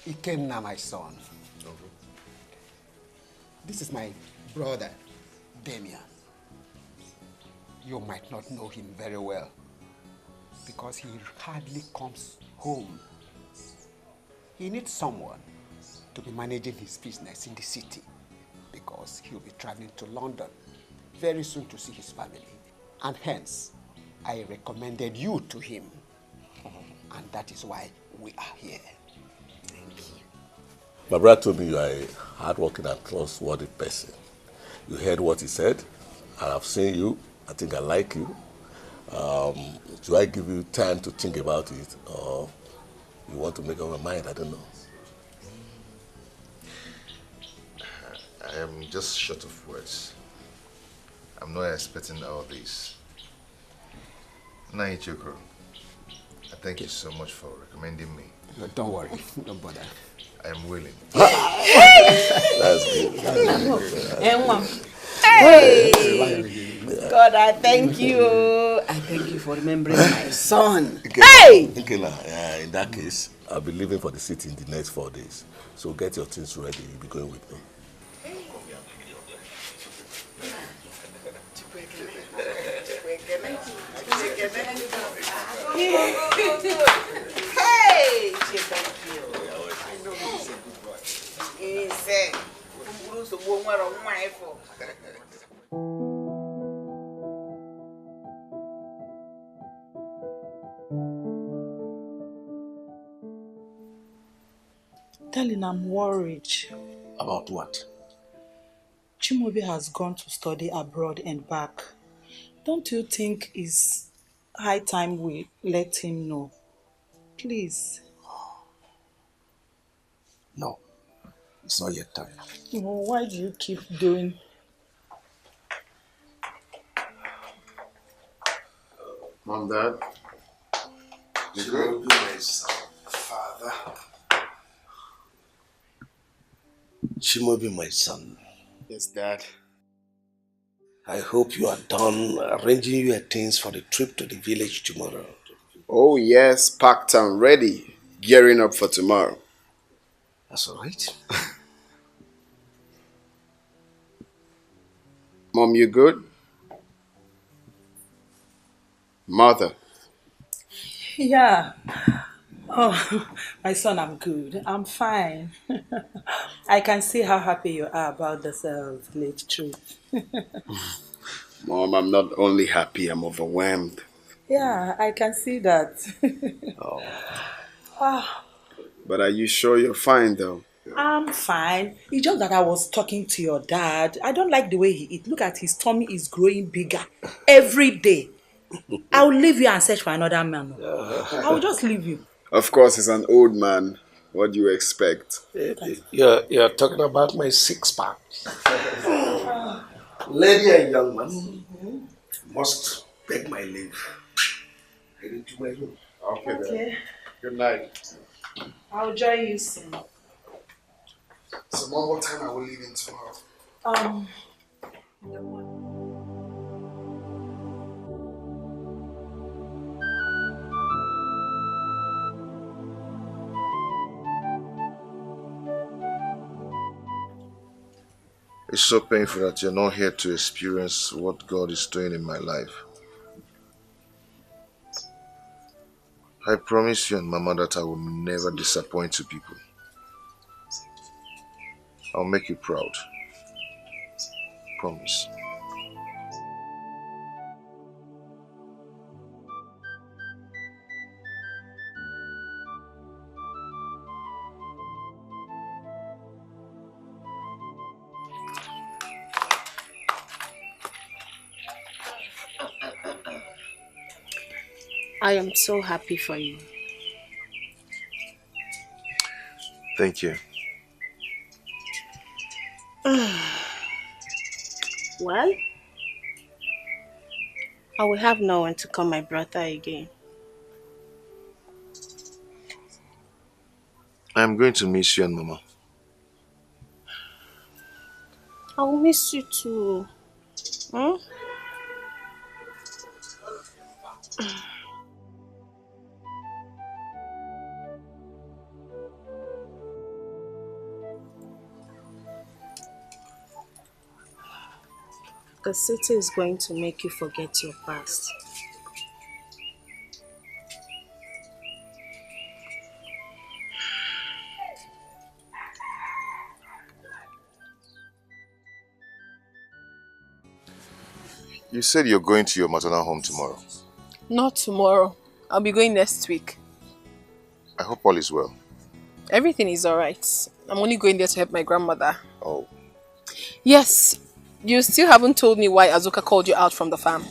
He came now, my son. This is my brother, Damien. You might not know him very well because he hardly comes home. He needs someone to be managing his business in the city because he'll be traveling to London very soon to see his family. And hence, I recommended you to him. And that is why we are here. Thank you. My brother told me you are a hardworking and trustworthy person. You heard what he said, and I've seen you. I think I like you. Do I give you time to think about it, or you want to make up your mind? I don't know. I am just short of words. I'm not expecting all this. Etiko, I thank you so much for recommending me. No, don't worry, don't bother. I am willing. That's good. Hey! God, I thank you. I thank you for remembering my son. Hey! In that case, I'll be leaving for the city in the next 4 days. So get your things ready. You'll be going with me. Hey! Thank you. I know he's a good boy. He said, Darling, I'm worried. About what? Chimaobi has gone to study abroad and back. Don't you think it's high time we let him know? Please. No, it's not yet time. No, why do you keep doing? Mom, Dad. You will be my son, Father. Chimaobi, my son. Yes, Dad. I hope you are done arranging your things for the trip to the village tomorrow. Oh, yes, packed and ready. Gearing up for tomorrow. That's all right. Mom, you good? Mother. Yeah. Oh, my son, I'm good. I'm fine. I can see how happy you are about this village trip. Mom, I'm not only happy, I'm overwhelmed. Yeah, I can see that. Oh. Ah, But are you sure you're fine, though? I'm fine. It's just that I was talking to your dad. I don't like the way he eats. Look at his tummy is growing bigger every day. I'll leave you and search for another man. I'll just leave you. Of course, he's an old man. What do you expect? You're talking about my six-pack. Lady and young man must beg my leave. Heading to my room. Okay, Okay. then. Good night. I'll join you soon. So, Mom, what time are we leaving tomorrow? It's so painful that you're not here to experience what God is doing in my life. I promise you and Mama that I will never disappoint you people. I'll make you proud. Promise. I am so happy for you. Thank you. Well, I will have no one to call my brother again. I'm going to miss you and Mama. I will miss you too. Hmm? The city is going to make you forget your past. You said you're going to your maternal home tomorrow. Not tomorrow. I'll be going next week. I hope all is well. Everything is alright. I'm only going there to help my grandmother. Oh. Yes. You still haven't told me why Azuka called you out from the farm.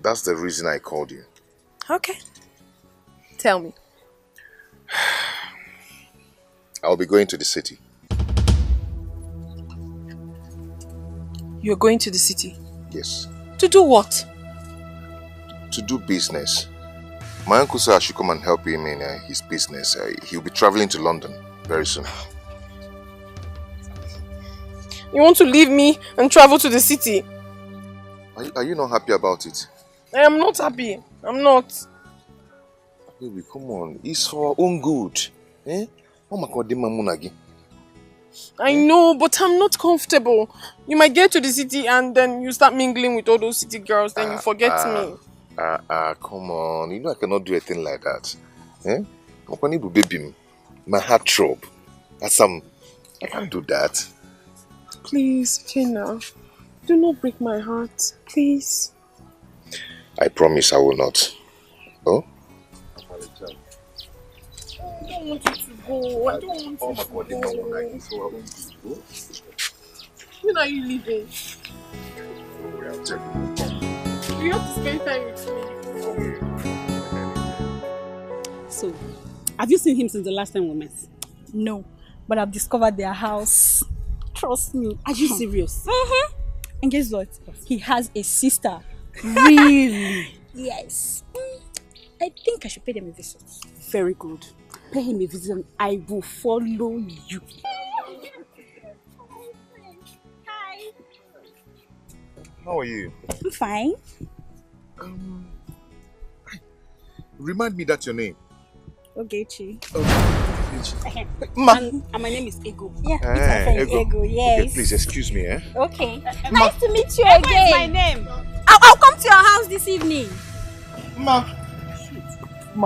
That's the reason I called you. Okay. Tell me. I'll be going to the city. You're going to the city? Yes. To do what? To do business. My uncle said I should come and help him in his business. He'll be traveling to London very soon. You want to leave me and travel to the city? Are you not happy about it? I am not happy. I'm not. Baby, come on. It's for our own good. Eh? I know, but I'm not comfortable. You might get to the city and then you start mingling with all those city girls, then you forget me. Come on. You know I cannot do a thing like that. Eh? Baby, my heart throb. I can't do that. Please, Jenna. Do not break my heart. Please. I promise I will not. Oh? I don't want you to go. I don't want you to go. When are you leaving? You have to spend time with me. So, have you seen him since the last time we met? No, but I've discovered their house. Trust me. Are you serious? Mm-hmm. And guess what? He has a sister. Really? Yes. I think I should pay them a visit. Very good. Pay him a visit and I will follow you. Hi. How are you? I'm fine. Remind me that's your name. Ogechi. Ma. And my name is Ego. Yeah, it's my friend Ego. Yes. Okay, please excuse me, eh? Okay. Ma. Nice to meet you Ego again. is my name. I'll come to your house this evening. Ma,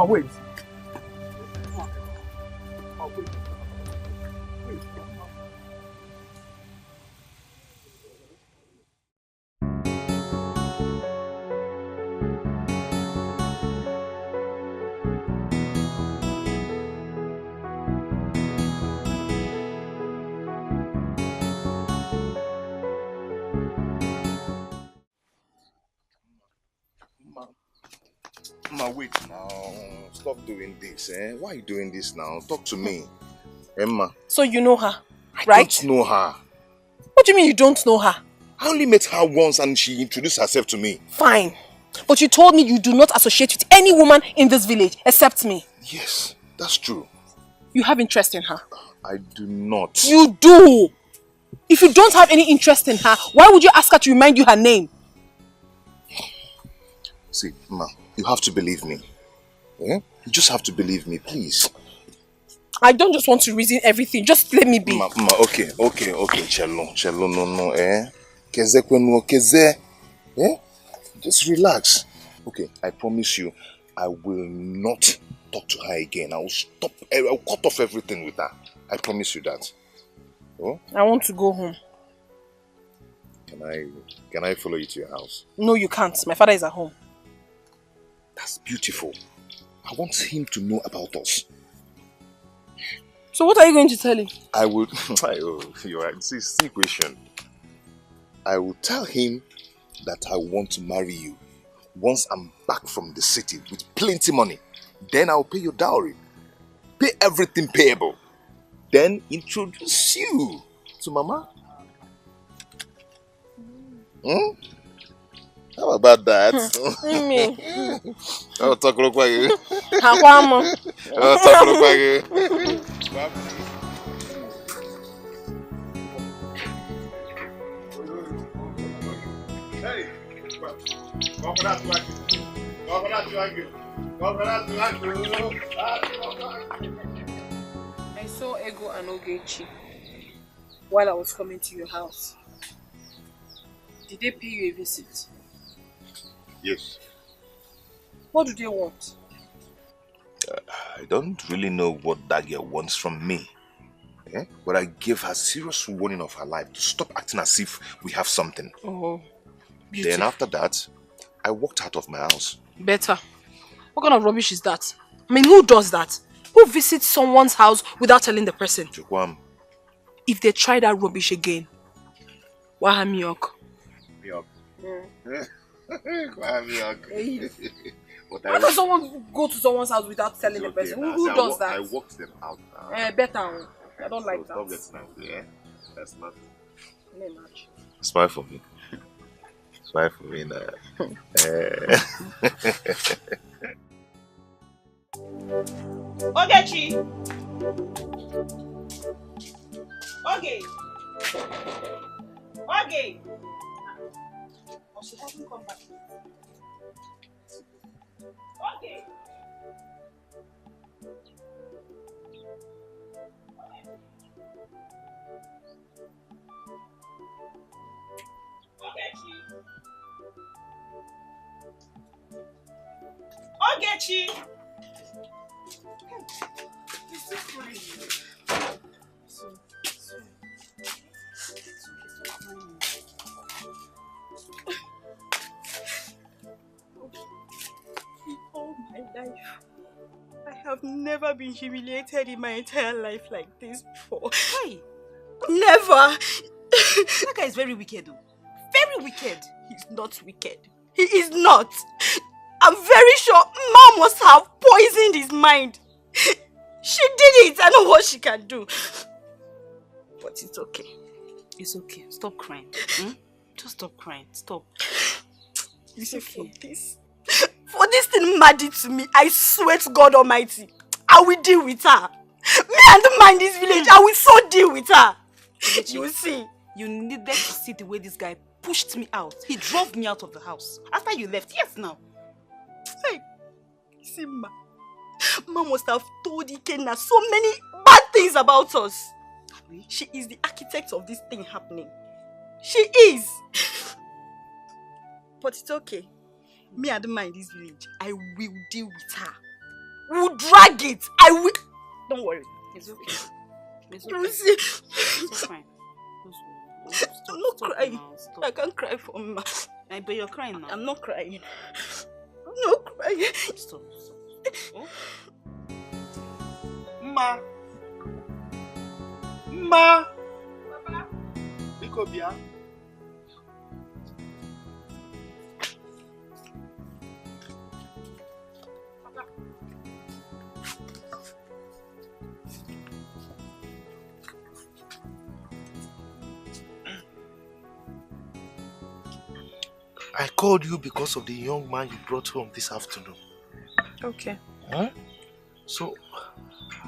wait. Ma, wait now. Stop doing this, eh? Why are you doing this now? Talk to me. Emma. So you know her, I right? don't know her. What do you mean you don't know her? I only met her once and she introduced herself to me. Fine. But you told me you do not associate with any woman in this village except me. Yes, that's true. You have interest in her? I do not. You do! If you don't have any interest in her, why would you ask her to remind you her name? See, Ma, you have to believe me. Eh? You just have to believe me, please. I don't just want to reason everything. Just let me be. Ma, okay. Cello, no, eh? Keze kwenu, keze. Eh? Just relax. Okay, I promise you, I will not talk to her again. I will cut off everything with her. I promise you that. Oh? I want to go home. Can I follow you to your house? No, you can't. My father is at home. That's beautiful. I want him to know about us. So what are you going to tell him? I will... You're right. See question. I will tell him that I want to marry you once I'm back from the city with plenty money. Then I'll pay your dowry. Pay everything payable. Then introduce you to Mama. Hmm? How about that? Me. I'll talk like you. I'll talk like you. Hey, I saw Ego and Ogechi while I was coming to your house. Did they pay you a visit? Yes. What do they want? I don't really know what that girl wants from me. Eh? But I gave her serious warning of her life to stop acting as if we have something. Oh. Then after that, I walked out of my house. Better. What kind of rubbish is that? I mean, who does that? Who visits someone's house without telling the person? Chukwam. If they try that rubbish again, Wahamiyok. Miyok. How does someone go to someone's house without telling the person? Who does that? I walked them out. Better. I don't like that. Stop getting angry, yeah? That's not. Much. Smile for me. Smile for me now. Ogechi! Okay. Okay. Oh, she hasn't come back. Okay. Ogechi! You're so crying. All my life, I have never been humiliated in my entire life like this before. Why? Never! That guy is very wicked though. Very wicked. He's not wicked. He is not. I'm very sure Mom must have poisoned his mind. She did it. I know what she can do. But it's okay. It's okay. Stop crying. Just stop crying. Stop. It's okay. For this thing Mad did to me, I swear to God Almighty, I will deal with her. Me and the man in this village, I will so deal with her. You will see. You needed to see the way this guy pushed me out. He drove me out of the house. After you left, yes now. Hey, see Ma must have told Ikenna so many bad things about us. She is the architect of this thing happening. She is. But it's okay. Me and the man in this village, I will deal with her. We'll drag it. I will. Don't worry. It's okay. It's okay. You will see. Stop crying. I'm not crying. I can't cry for Ma. But you're crying now. I'm not crying. I'm not crying. Stop. Oh? Ma. Bikobia. I called you because of the young man you brought home this afternoon. Okay. Huh? So,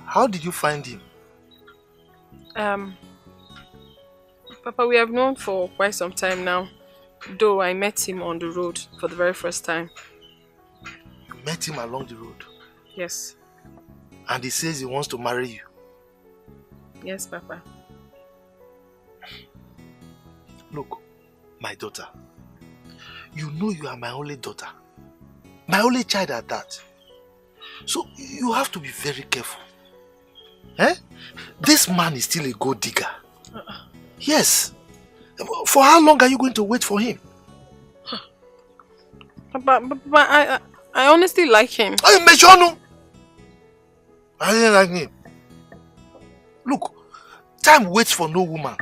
how did you find him? Papa, we have known for quite some time now. Though I met him on the road for the very first time. You met him along the road? Yes. And he says he wants to marry you? Yes, Papa. Look, my daughter. You know you are my only daughter. My only child at that. So you have to be very careful. Eh? This man is still a gold digger. Yes. For how long are you going to wait for him? But I honestly like him. Hey, Mejonu! I didn't like him. Look, time waits for no woman.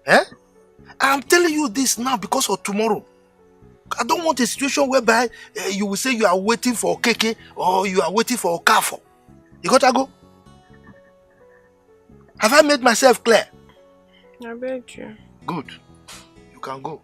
Eh? I'm telling you this now because of tomorrow. I don't want a situation whereby you will say you are waiting for a keke or you are waiting for a kafo. You got to go? Have I made myself clear? I beg you. Good. You can go.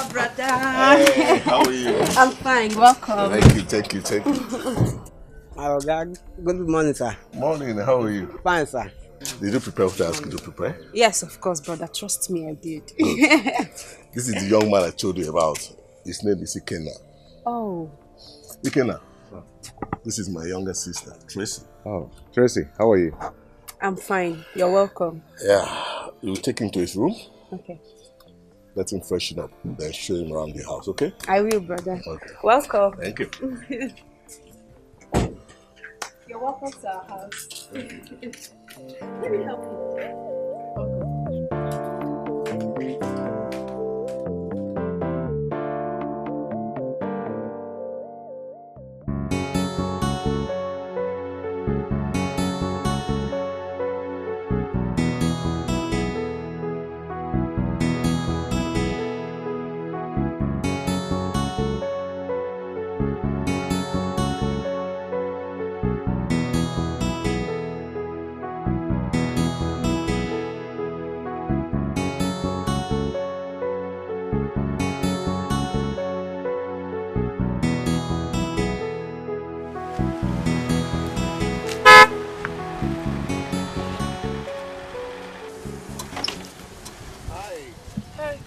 Hello, brother. Hey, how are you? I'm fine. Welcome. Thank you. Oh, God. Good morning, sir. Morning, how are you? Fine, sir. Did you prepare what I asked you to prepare? Yes, of course, brother. Trust me, I did. This is the young man I told you about. His name is Ikenna. Oh. Ikenna, this is my younger sister, Tracy. Oh, Tracy, how are you? I'm fine. You're welcome. Yeah, you take him to his room. Okay. Let him freshen up, then show him around the house, okay? I will, brother. Okay. Welcome. Thank you. You're welcome to our house. Let me help you.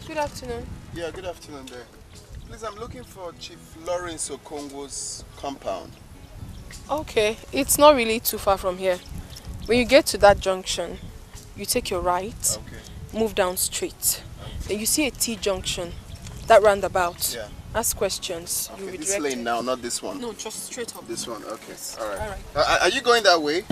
Good afternoon. Yeah, good afternoon there. Please, I'm looking for Chief Lawrence Okongwo's compound. Okay, it's not really too far from here. When you get to that junction, you take your right, move down straight. Then you see a T-junction, that roundabout. Yeah. Ask questions. Okay, You'll be this directed. lane now, not this one. No, just straight up. This one, okay. Yes. All right. All right. Are you going that way?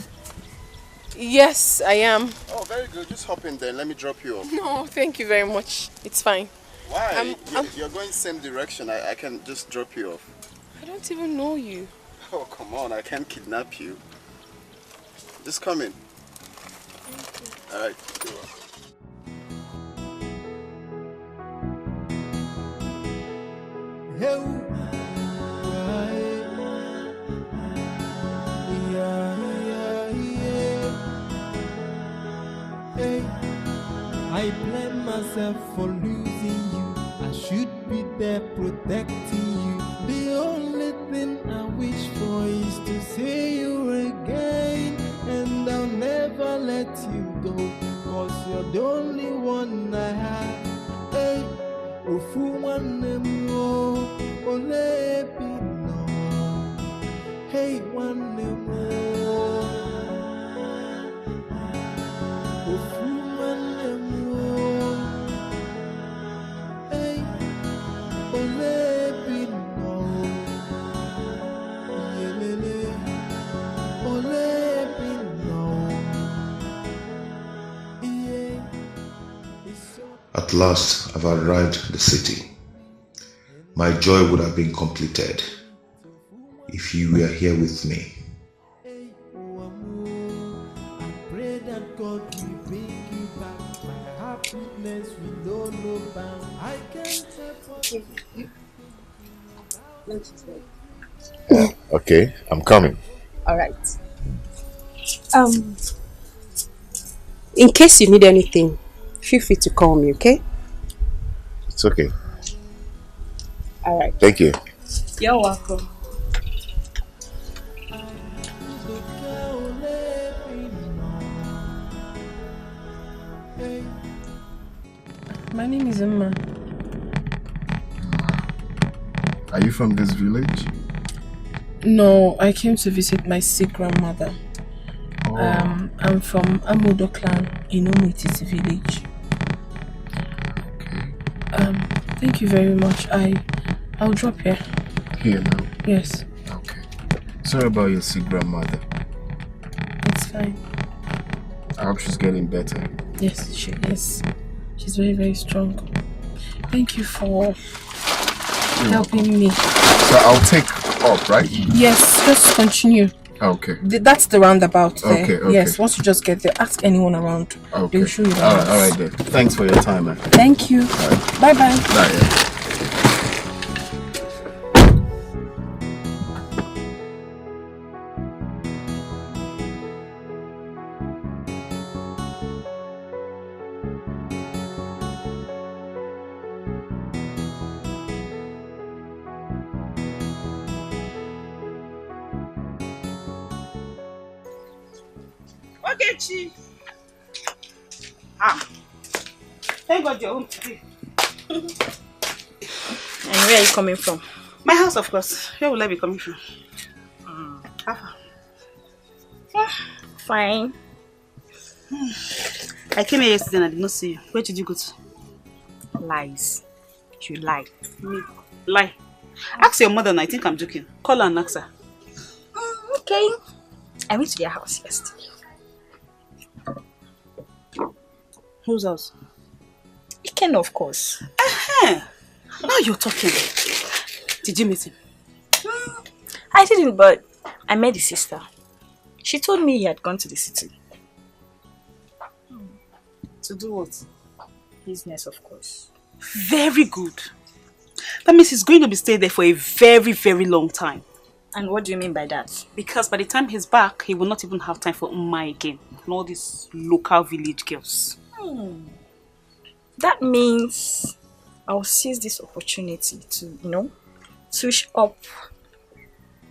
Yes, I am. Oh, very good. Just hop in there. Let me drop you off. No, thank you very much. It's fine. Why? You're going same direction. I can just drop you off. I don't even know you. Oh, come on. I can't kidnap you. Just come in. All right. I blame myself for losing you. I should be there protecting you. The only thing I wish for is to see you again. And I'll never let you go, 'cause you're the only one I have. Hey, ofu one more, ole pino. Hey, one more. Ofu one more. Hey, ole pino. Yelele, ole pino. Yeah. At last, I've arrived the city. My joy would have been completed if you were here with me. Pray that God will bring you back. My happiness will know no bound. I can't help but Okay, I'm coming. All right. In case you need anything, feel free to call me, okay? It's okay. All right. Thank you. You're welcome. My name is Emma. Are you from this village? No, I came to visit my sick grandmother. Oh. I'm from Amodo clan in Umwititi village. Thank you very much. I'll drop here. Here now? Yes. Okay. Sorry about your sick grandmother. It's fine. I hope she's getting better. Yes, she is. She's very, very strong. Thank you for helping me. So I'll take up, right? Yes, just continue. Okay. That's the roundabout there. Okay. Yes, once you just get there, ask anyone around. Okay. They'll show you the All house. right then. Thanks for your time, man. Thank you. Bye-bye. Bye. Okay, Chi. Ah. Thank God you're home today. And where are you coming from? My house, of course. Where will I be coming from? Fine. I came here yesterday and I did not see you. Where did you go to? Lies. You lie. Me? Lie. Ask your mother and I think I'm joking. Call her and ask her. Okay. I went to their house yesterday. Whose house? Iken, of course. Now you're talking. Did you meet him? I didn't, but I met his sister. She told me he had gone to the city. To do what? Business, of course. Very good. That means he's going to be staying there for a very, very long time. And what do you mean by that? Because by the time he's back, he will not even have time for Umma again. And all these local village girls. That means I'll seize this opportunity to, switch up,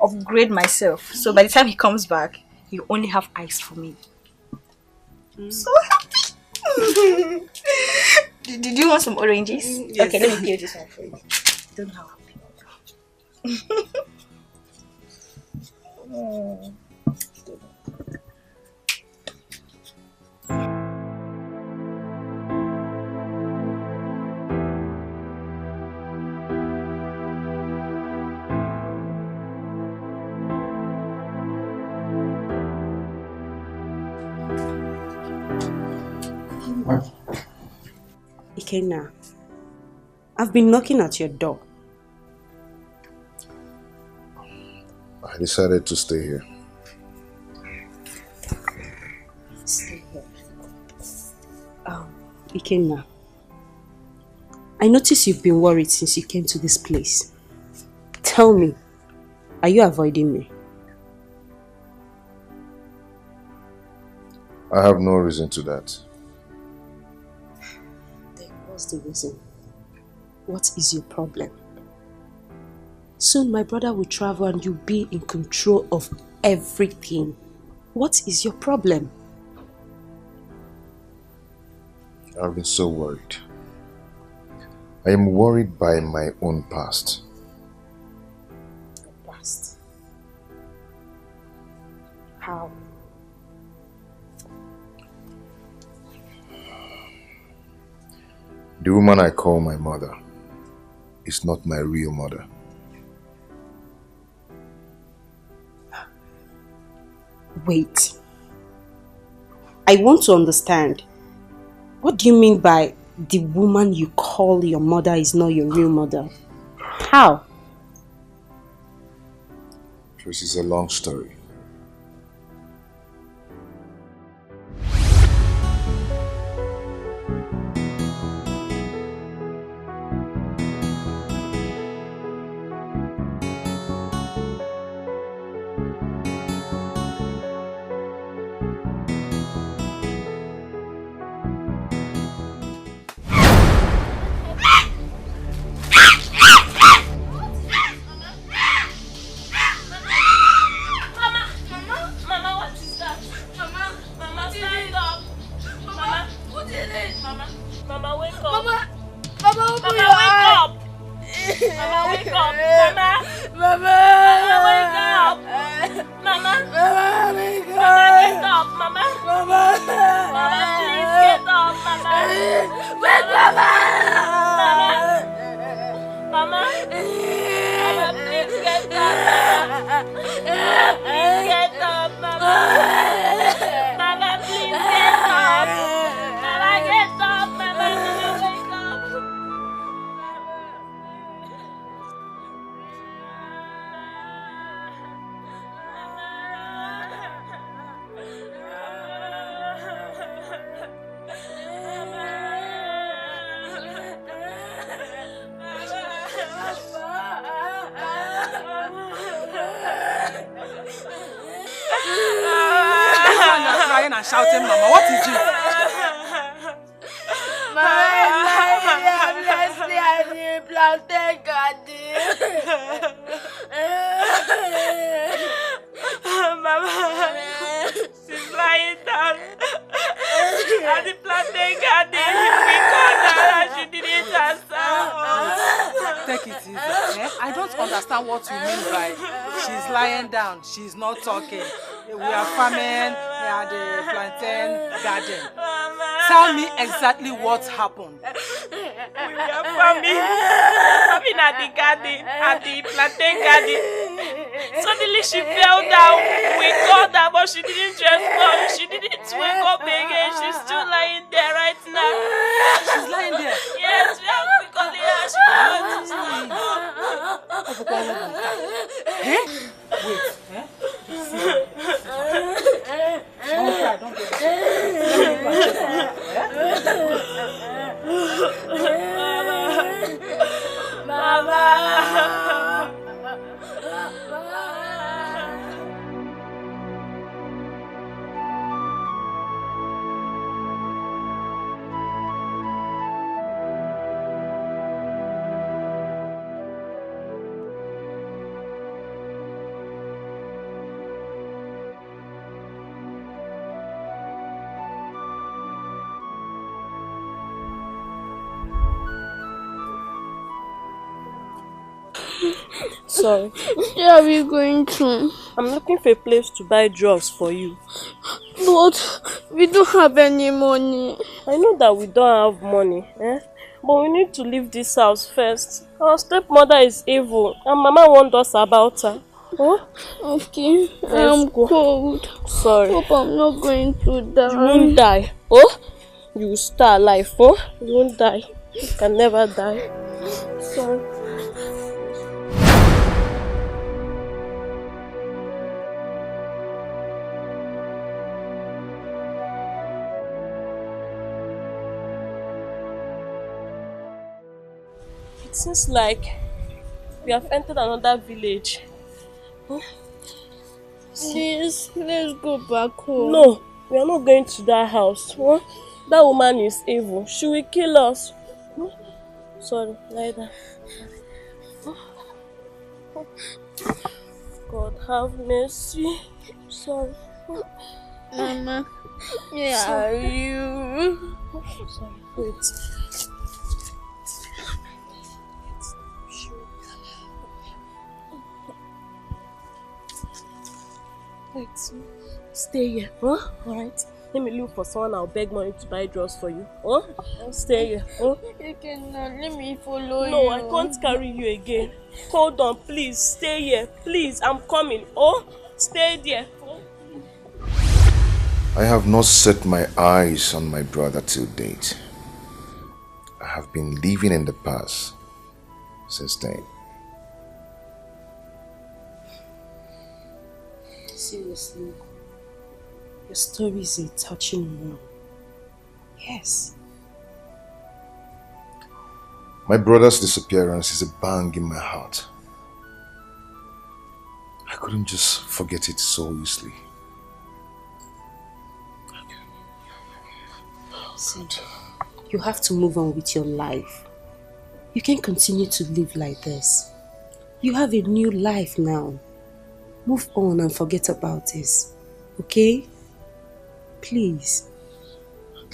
upgrade myself. So by the time he comes back, he'll only have eyes for me. So happy! Did you want some oranges? Yes. Okay, let me give this one for you. Don't know how happy. Ikenna, I've been knocking at your door. I decided to stay here. Stay here. Ikenna, I notice you've been worried since you came to this place. Tell me, are you avoiding me? I have no reason to that. What's the reason? What is your problem? Soon my brother will travel and you'll be in control of everything. What is your problem? I've been so worried. I am worried by my own past. Your past? How? The woman I call my mother is not my real mother. Wait. I want to understand. What do you mean by the woman you call your mother is not your real mother? How? This is a long story. And shouting, Mama, what is it? Mama, she's lying down At the plantain garden, we called her and she didn't answer us. Take it easy. Eh? I don't understand what you mean by she's lying down, she's not talking. We are farming at the plantain garden. Tell me exactly what happened. We were farming at the garden, at the plantain garden. Suddenly she fell down. We called her, but she didn't respond. She didn't wake up again. She's still lying there right now. She's lying there? Yes, we have to call her. She can't Eh? Wait. Eh? Don't cry, don't get Mama. Sorry. Where are we going to? I'm looking for a place to buy drugs for you. But we don't have any money. I know that we don't have money, but we need to leave this house first. Our stepmother is evil and Mama warned us about her. Oh? Okay. I'm cold. Sorry. Hope I'm not going to die. You won't die. Oh? You will stay alive. Oh? You won't die. You can never die. Sorry. It seems like we have entered another village. Please, let's go back home. No, we are not going to that house. That woman is evil. She will kill us. Sorry, lie down. God have mercy. Sorry. Mama, where are you? Sorry, wait. Wait, stay here, Alright. Let me look for someone. I'll beg money to buy drugs for you. Stay here, You cannot. Let me follow you. No, I can't carry you again. Hold on, please. Stay here. Please, I'm coming. Stay there. I have not set my eyes on my brother till date. I have been living in the past since then. Seriously, your story is a touching one. Yes. My brother's disappearance is a bang in my heart. I couldn't just forget it so easily. See, you have to move on with your life. You can't continue to live like this. You have a new life now. Move on and forget about this, okay? Please.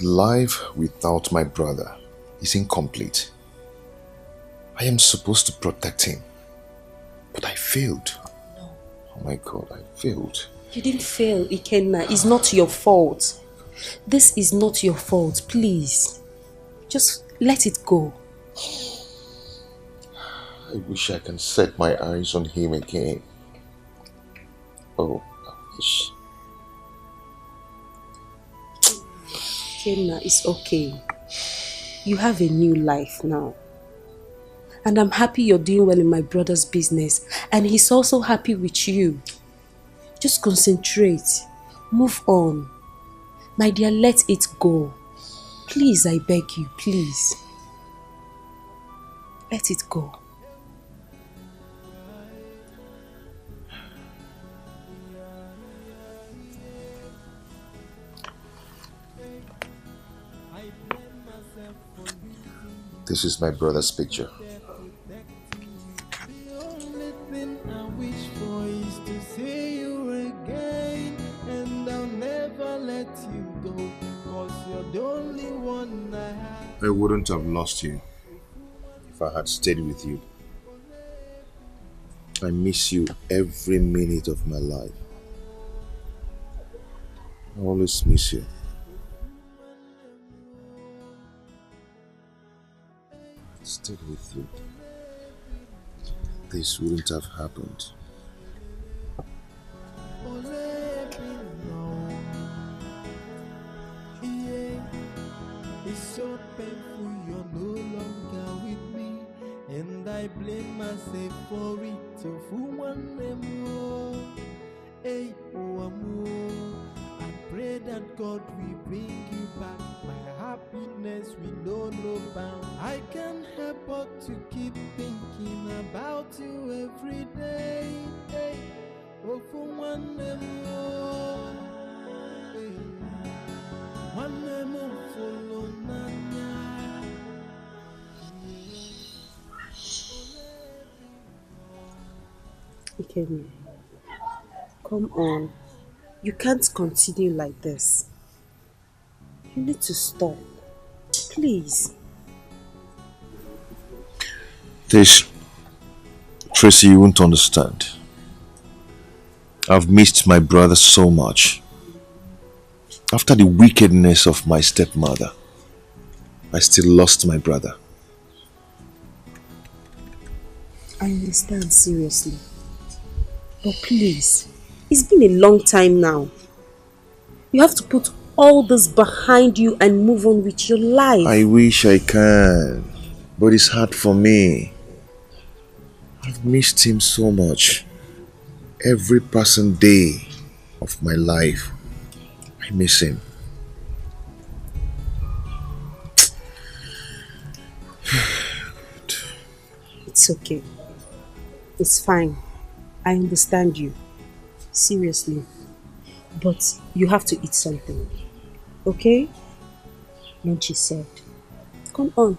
Life without my brother is incomplete. I am supposed to protect him, but I failed. No. Oh my God, I failed. You didn't fail, Ikenna. It's not your fault. This is not your fault, please. Just let it go. I wish I can set my eyes on him again. Oh, I wish. Ikenna, it's okay. You have a new life now. And I'm happy you're doing well in my brother's business. And he's also happy with you. Just concentrate. Move on. My dear, let it go. Please, I beg you, please. Let it go. This is my brother's picture. The only thing I wish for is to see you again, and I'll never let you go, 'cause you're the I wouldn't have lost you if I had stayed with you. I miss you every minute of my life. I always miss you. I stayed with you. This wouldn't have happened. It's so painful you're no longer with me, and I blame myself for it. So for one more, hey, I pray that God will bring you back. My happiness will know no bound. I can't help but to keep thinking about you every day. Hey, oh, for one more, hey. One more follow Nanya. Ikemi, come on. You can't continue like this. You need to stop. Please. This, Tracy, you won't understand. I've missed my brother so much. After the wickedness of my stepmother, I still lost my brother. I understand, seriously. But please, it's been a long time now. You have to put all this behind you and move on with your life. I wish I can, but it's hard for me. I've missed him so much. Every passing day of my life, I miss him. It's okay. It's fine. I understand you. Seriously. But you have to eat something. Okay? Lunch is served. Come on.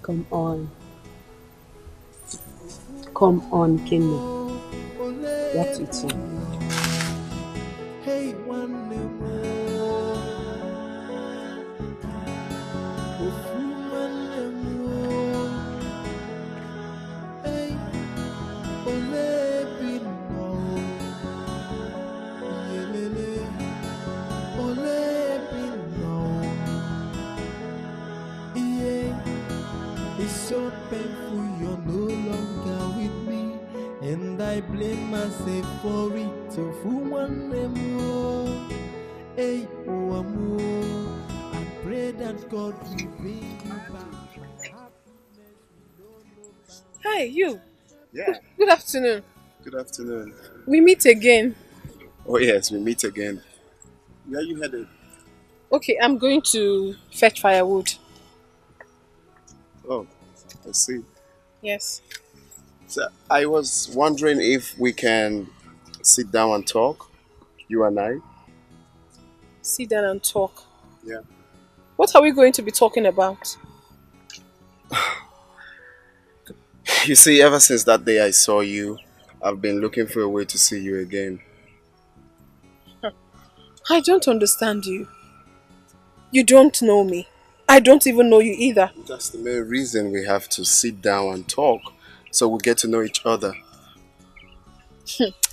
Come on. Come on, Kenny. You have to eat something. Hey, one more. Hey, it's so painful you're no longer with me, and I blame myself for it. So for one more, hey, I pray that God will bring you back. Hi, you. Yeah. Good afternoon. Good afternoon. We meet again. Oh yes, we meet again. Where are you headed? Okay, I'm going to fetch firewood. Oh, I see. Yes. So I was wondering if we can sit down and talk, you and I. Sit down and talk. Yeah. What are we going to be talking about? You see, ever since that day I saw you, I've been looking for a way to see you again. I don't understand you. You don't know me. I don't even know you either. That's the main reason we have to sit down and talk, so we get to know each other.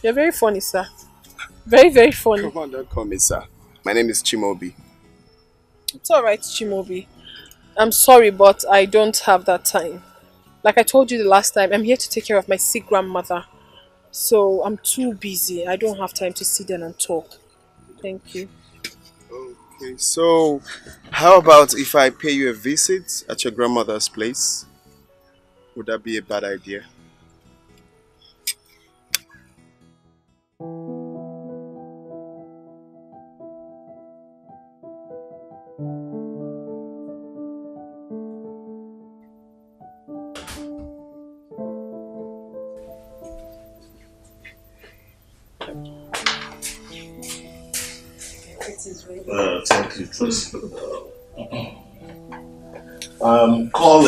You're very funny, sir. Very, very funny. Come on, don't call me sir. My name is Chimobi. It's alright, Chimobi. I'm sorry, but I don't have that time. Like I told you the last time, I'm here to take care of my sick grandmother. So I'm too busy. I don't have time to sit down and talk. Thank you. Okay, so how about if I pay you a visit at your grandmother's place? Would that be a bad idea? Thank you, Tracy. Call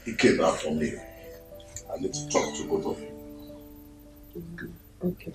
Ikeda for me. I need to talk to both of you. Okay.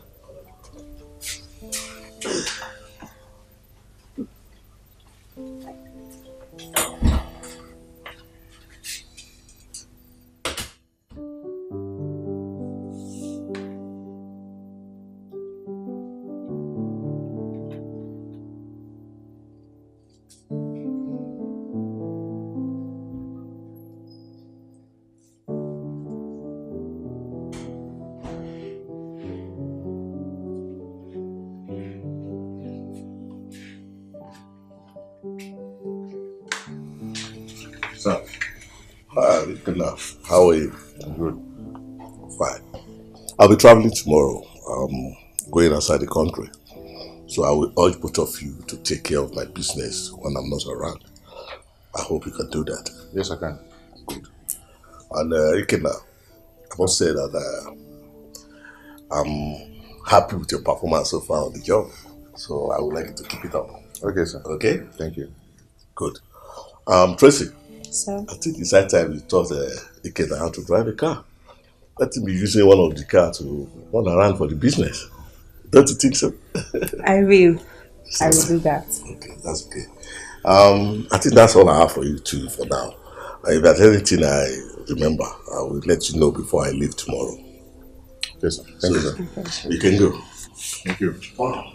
Sir. Hi, good enough. How are you? I'm good. Fine. I'll be traveling tomorrow. I'm going outside the country. So I will urge both of you to take care of my business when I'm not around. I hope you can do that. Yes, I can. Good. And Ikena, I must say that I'm happy with your performance so far on the job. So I would like you to keep it up. Okay, sir. Okay? Thank you. Good. Tracy. Sir? I think it's high time you taught Ikena how to drive a car. Let him be using one of the cars to run around for the business. Don't you think so? I will. I will do that. Okay, that's okay. I think that's all I have for you too for now. If there's anything I remember, I will let you know before I leave tomorrow. Yes, sir. Thank you, sir. You can go. Thank you. Wow.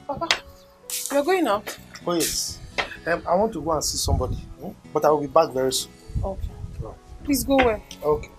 Papa, you're going out? Oh yes. I want to go and see somebody, but I will be back very soon. Okay. Please go where? Okay.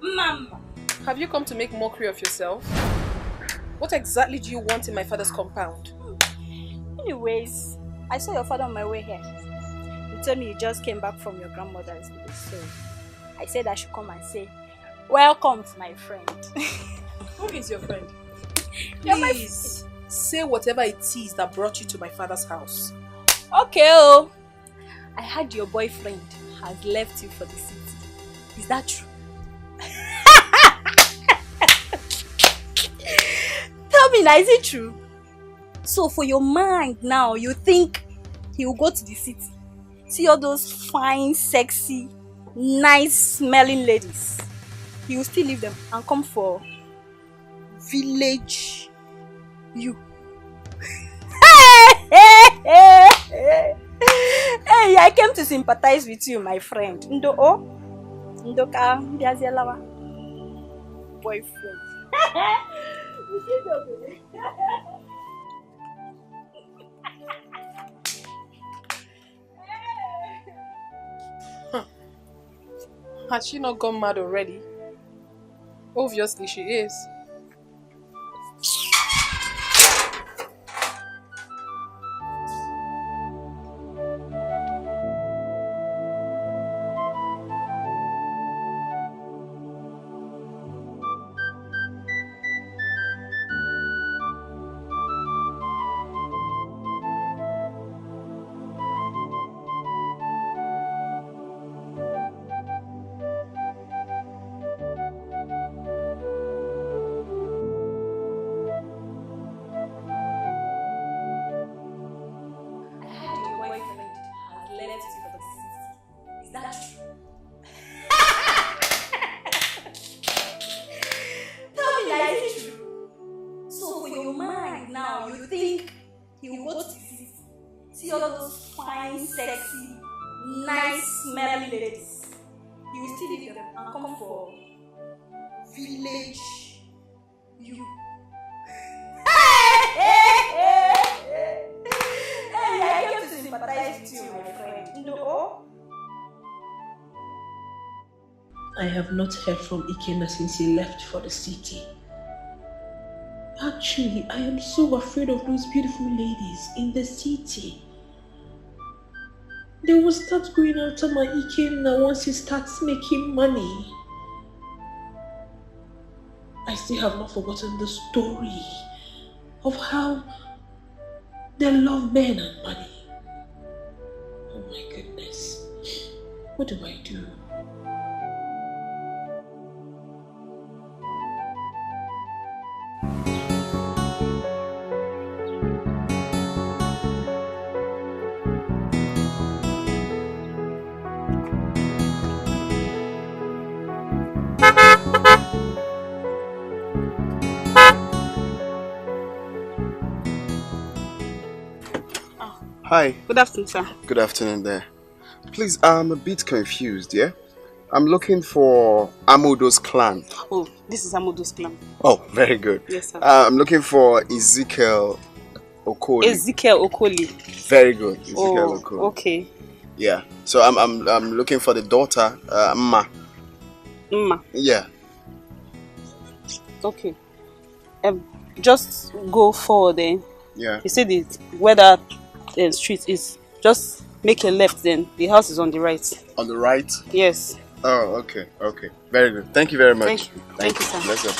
Mama! Have you come to make mockery of yourself? What exactly do you want in my father's compound? Anyways, I saw your father on my way here. You told me you just came back from your grandmother's place, so I said I should come and say, welcome to my friend. Who is your friend? Please, say whatever it is that brought you to my father's house. Okay, oh. I heard your boyfriend has left you for the city. Is that true? Tell me now, is it true? So for your mind now, you think he will go to the city, see all those fine, sexy, nice smelling ladies. He will still leave them and come for village you. Hey, I came to sympathize with you, my friend. Ndoka Biazelawa. Boyfriend. Has she not gone mad already? Obviously she is. I have not heard from Ikenna since he left for the city. Actually, I am so afraid of those beautiful ladies in the city. They will start going after my Ikenna once he starts making money. I still have not forgotten the story of how they love men and money. Oh my goodness. What do I do? Hi. Good afternoon, sir. Good afternoon there. Please, I'm a bit confused, yeah? I'm looking for Amodo's clan. Oh, this is Amodo's clan. Oh, very good. Yes, sir. I'm looking for Ezekiel Okoli. Ezekiel Okoli. Very good. Ezekiel Okoli. Okay. Yeah. So I'm looking for the daughter, Mma. Mma. Yeah. Okay. Just go forward then. Yeah. You see where that street is. Just make a left then. The house is on the right. On the right? Yes. Oh, okay. Okay. Very good. Thank you very much. Thank you. Thank you, sir. Let's go.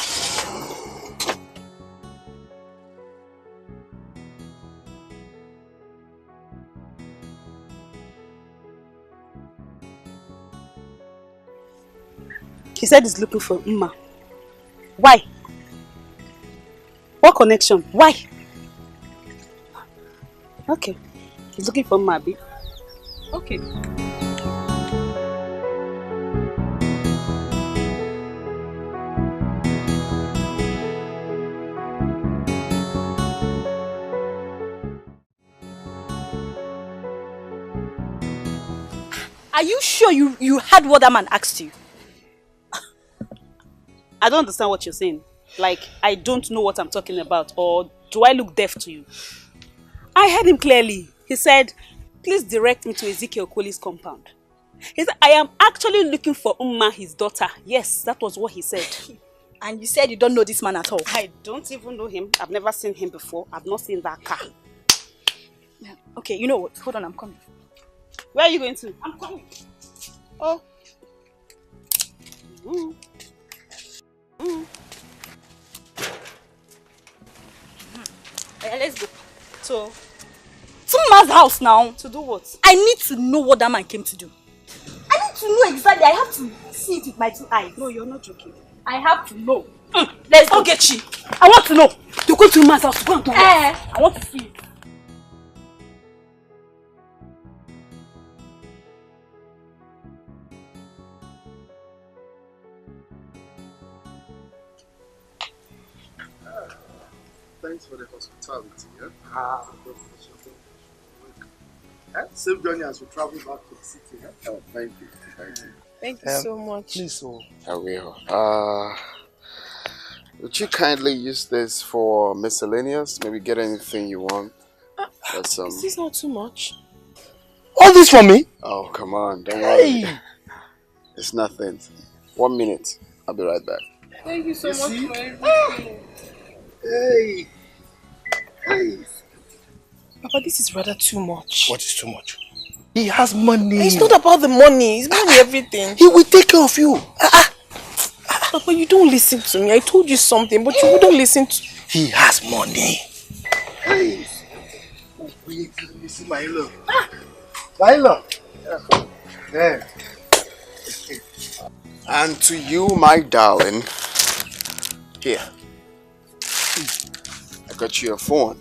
He said he's looking for Mma. Why? What connection? Why? Okay. He's looking for Mma, Abi. Okay. Are you sure you heard what that man asked you? I don't understand what you're saying. Like, I don't know what I'm talking about, or do I look deaf to you? I heard him clearly. He said, please direct me to Ezekiel Okoli's compound. He said, I am actually looking for Mma, his daughter. Yes, that was what he said. And you said you don't know this man at all? I don't even know him. I've never seen him before. I've not seen that car. Okay, you know what? Hold on, I'm coming. Where are you going to? I'm coming. Oh. Mm. Mm. Yeah, let's go. So, to Mma's house now. To do what? I need to know what that man came to do. I need to know exactly. I have to see it with my 2 eyes. No, you're not joking. I have to know. Let's go. Ogechi. I want to know. You go to Mma's house to go and do what? I want to see it. Thanks for the hospitality, yeah? Safe journey as we travel back to the city, yeah? Oh, thank you. Thank you. Thank you so much. Please, I will. Would you kindly use this for miscellaneous? Maybe get anything you want. Is this not too much? All this for me? Oh, come on. Don't worry. It's nothing. 1 minute. I'll be right back. Thank you so much for everything. Hey. Papa, this is rather too much. What is too much? He has money. It's not about the money. It's money everything. He will take care of you. Papa, you don't listen to me. I told you something, but you wouldn't listen to... He has money. Hey. You see my love. My love. There. And to you, my darling, here. I got you a phone.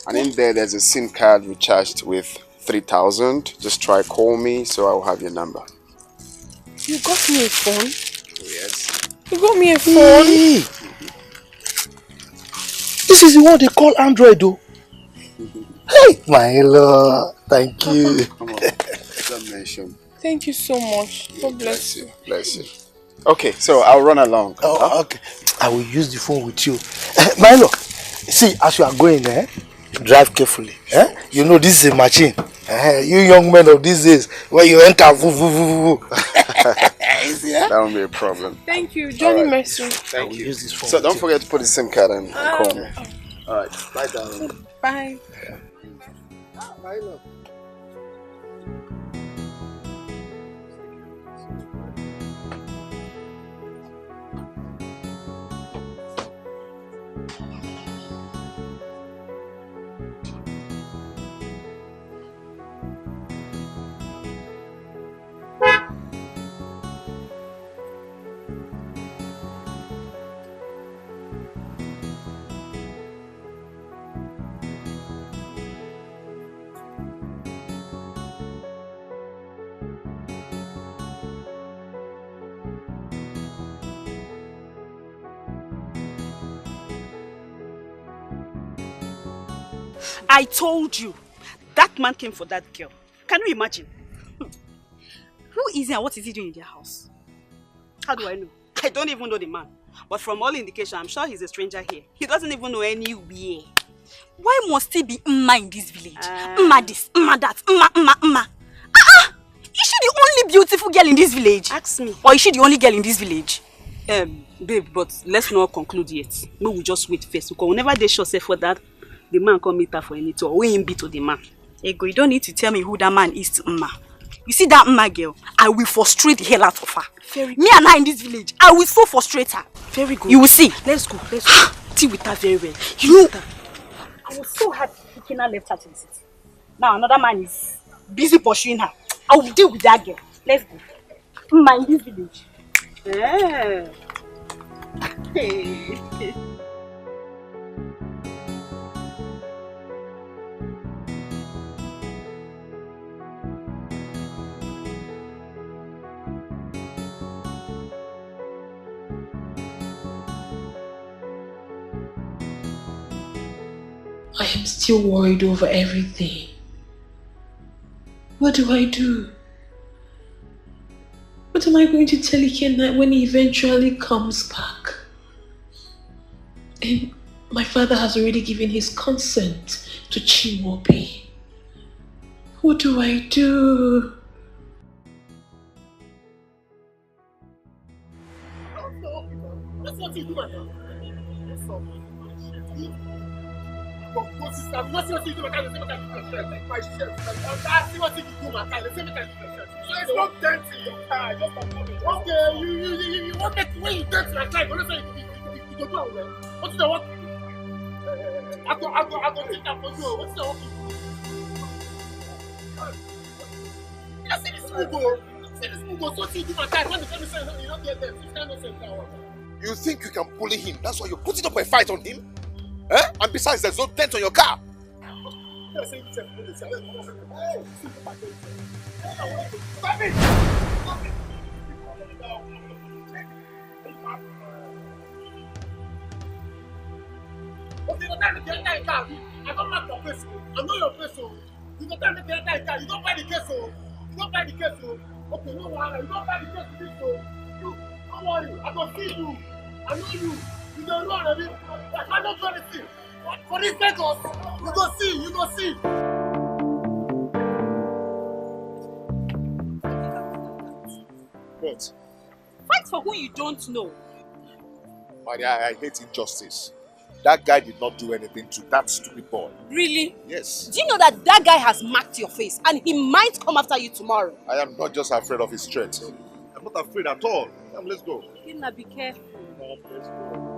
And in there's a SIM card recharged with 3,000. Just try call me so I'll have your number. You got me a phone? Yes. You got me a phone? Hey. This is the one they call Android, though. Hey, my love. Thank you. Come on. Don't mention. Thank you so much. God bless you. Bless you. Okay, so I'll run along. Oh, okay. I will use the phone with you. My love, see, as you are going there, drive carefully. You know this is a machine. You young men of these days, when you enter, that won't be a problem. Thank you, Johnny Mercy. Thank you. Use this phone so don't forget to put the SIM card in and call me. Alright, bye darling. Bye. Bye love. I told you, that man came for that girl. Can you imagine? Who is he and what is he doing in their house? How do I know? I don't even know the man. But from all indication, I'm sure he's a stranger here. He doesn't even know anywhere. Why must he be Mma in this village? Mma this, Mma that, Mma. Is she the only beautiful girl in this village? Ask me. Or is she the only girl in this village? Babe, but let's not conclude yet. We will just wait first. Because whenever they show say for that, the man come meet her for anything or we him be to the man. Ego, you don't need to tell me who that man is to Mma. You see that Mma girl? I will frustrate the hell out of her. Very me and her in this village, I will so frustrate her. Very good. You will see. Let's go. Deal with her very well. You know, I was so happy Kina left her to the city. Now another man is busy pursuing her. I will deal with that girl. Let's go. Mma in this village. Yeah. Hey. I am still worried over everything. What do I do? What am I going to tell Ikenna when he eventually comes back? And my father has already given his consent to Chimaobi. What do I do? That's what you do, man. I'm not sure what you do, my shirt. I'm asking what you do, my car. The same kind of shirt. So it's not dirty, your car. Just okay, you want me when you dirty my car, but you go do well. What is the work? I go think that for you. What's the work? I see this Mugo. So you do my car. When the family says you don't get them, you can't say that. You think you can bully him? That's why you're putting up a fight on him? Eh? And besides, there's no dent on your car. Stop it! Stop it! Okay, you can't get that car. I don't like your face. I know your face. You can't get that car. You don't buy the case. You don't buy the case. Okay, no worry. You don't buy the case. You don't worry. I don't see you. I know you. You don't run, I mean, I cannot do anything. For this Lagos, you go see. What? Fight for who you don't know. Maria, I hate injustice. That guy did not do anything to that stupid boy. Really? Yes. Do you know that guy has marked your face and he might come after you tomorrow? I am not just afraid of his strength. I'm not afraid at all. Come, let's go. Kina, be careful. Let's go.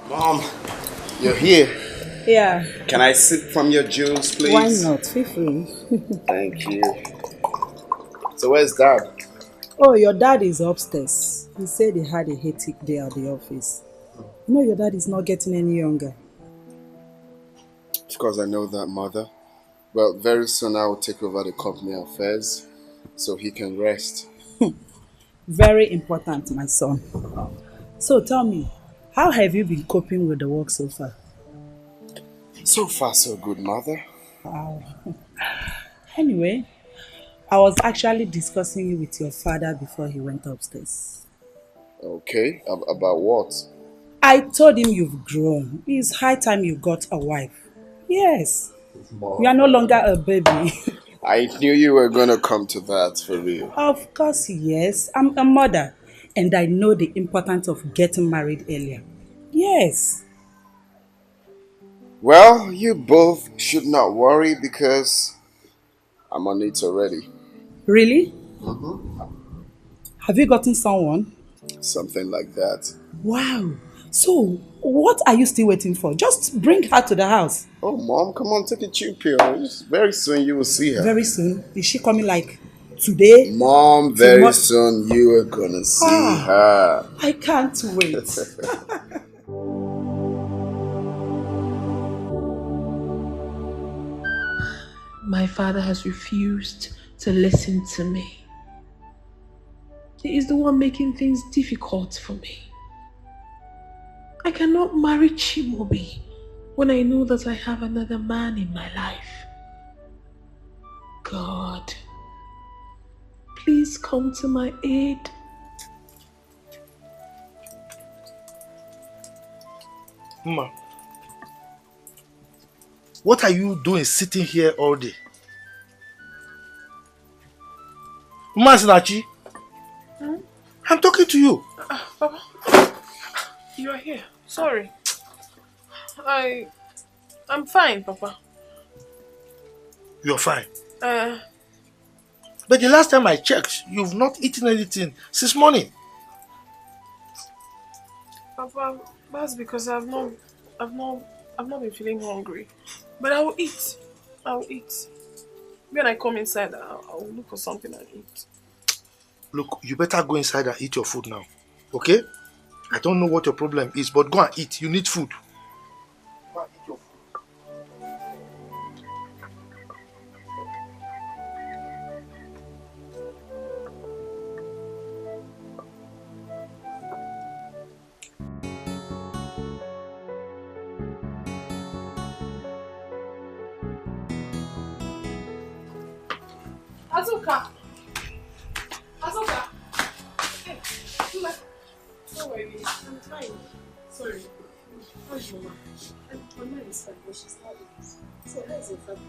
Mom, you're here. Yeah. Can I sip from your juice, please? Why not? Feel free. Thank you. So where's Dad? Oh, your dad is upstairs. He said he had a hectic day at the office. You know your dad is not getting any younger. Of course I know that, Mother. Well, very soon I will take over the company affairs so he can rest. Very important, my son. So tell me, how have you been coping with the work so far? So far, so good, Mother. Wow. Anyway, I was actually discussing it with your father before he went upstairs. Okay, about what? I told him you've grown. It's high time you got a wife. Yes. You are no longer a baby. I knew you were gonna come to that, for real. Of course, yes. I'm a mother, and I know the importance of getting married earlier. Yes. Well, you both should not worry because I'm on it already. Really? Mm-hmm. Have you gotten someone? Something like that. Wow. So, what are you still waiting for? Just bring her to the house. Oh, Mom, come on, take a chill pill. Very soon you will see her. Very soon? Is she coming like today? Mom, very soon you are gonna see her. I can't wait. My father has refused to listen to me. He is the one making things difficult for me. I cannot marry Chimobi when I know that I have another man in my life. God, please come to my aid. Mama, what are you doing sitting here all day? Mama Sinachi, I'm talking to you. Papa, you are here. Sorry. I'm fine, Papa. You're fine. But the last time I checked, you've not eaten anything since morning. Papa, that's because I've not been feeling hungry. But I will eat. I will eat. When I come inside, I will look for something and eat. Look, you better go inside and eat your food now. Okay? I don't know what your problem is, but go and eat. You need food. Go and eat your food. Azuka! Azuka! Hey, don't worry, I'm fine. Sorry. How's your mom? Mama is fine, but she's not with us. So, how's your family?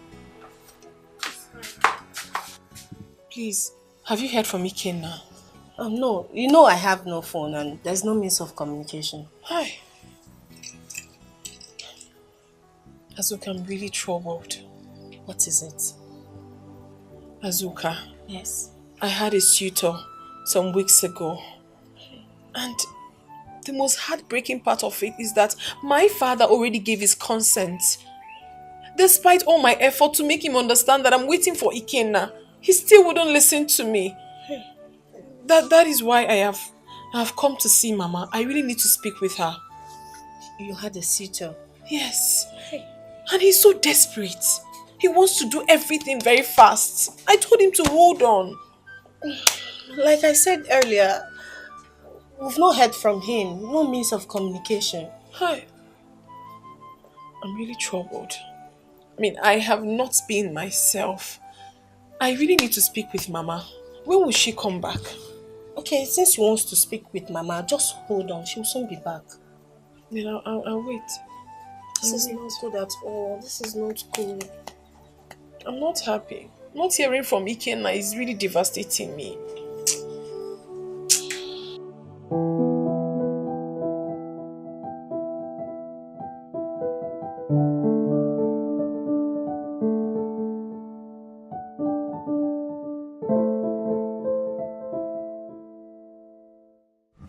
Please, have you heard from Ikenna? No, you know I have no phone and there's no means of communication. Hi. Azuka, I'm really troubled. What is it? Azuka. Yes. I had a suitor some weeks ago. And the most heartbreaking part of it is that my father already gave his consent. Despite all my effort to make him understand that I'm waiting for Ikenna, he still wouldn't listen to me. That is why I have come to see Mama. I really need to speak with her. You had a suitor? Yes. And he's so desperate. He wants to do everything very fast. I told him to hold on. Like I said earlier, we've not heard from him. No means of communication. Hi. I'm really troubled. I mean, I have not been myself. I really need to speak with Mama. When will she come back? Okay, since she wants to speak with Mama, just hold on. She'll soon be back. Then I'll wait. This is not good at all. This is not good. I'm not happy. Not hearing from Ikenna is really devastating me.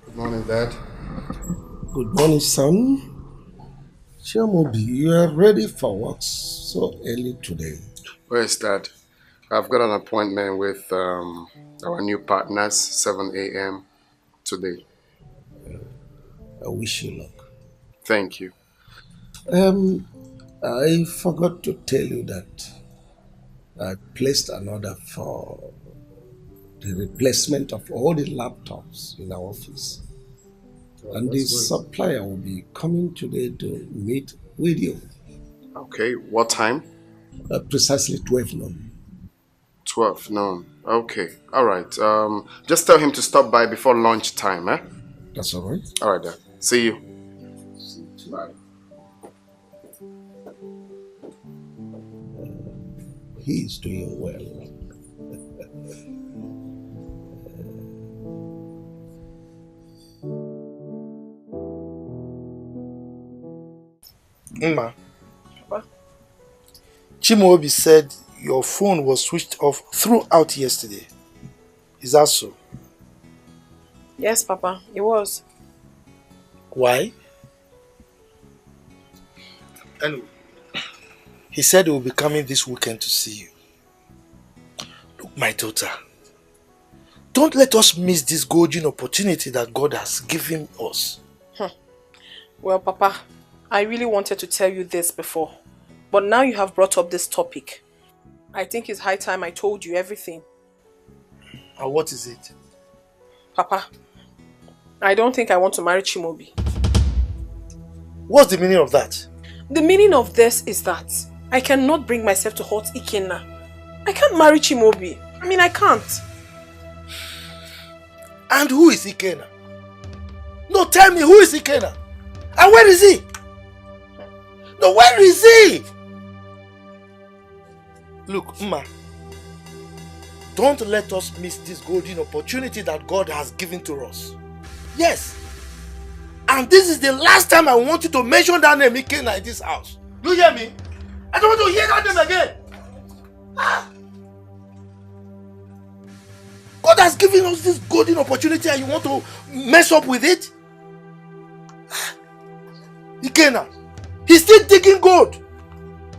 Good morning, Dad. Good morning, son. Chiamobi, you are ready for work so early today. Where's Dad? I've got an appointment with our new partners, 7 a.m. today. I wish you luck. Thank you. I forgot to tell you that I placed an order for the replacement of all the laptops in our office. And the supplier will be coming today to meet with you. Okay, what time? Precisely 12 noon. 12 noon. Okay, alright. Just tell him to stop by before lunchtime, eh? That's alright. Alright then. See you. Bye. He's doing well. Mma. Papa? Chimaobi said your phone was switched off throughout yesterday. Is that so? Yes, Papa, it was. Why? Anyway, he said he will be coming this weekend to see you. Look, my daughter, don't let us miss this golden opportunity that God has given us. Well, Papa, I really wanted to tell you this before, but now you have brought up this topic. I think it's high time I told you everything. And what is it? Papa, I don't think I want to marry Chimaobi. What's the meaning of that? The meaning of this is that I cannot bring myself to hurt Ikenna. I can't marry Chimaobi. I mean, I can't. And who is Ikenna? No, tell me, who is Ikenna? And where is he? No, where is he? Look, Mma, don't let us miss this golden opportunity that God has given to us. Yes. And this is the last time I want you to mention that name, Ikenna, in this house. You hear me? I don't want to hear that name again. God has given us this golden opportunity and you want to mess up with it? Ikenna, he's still digging gold.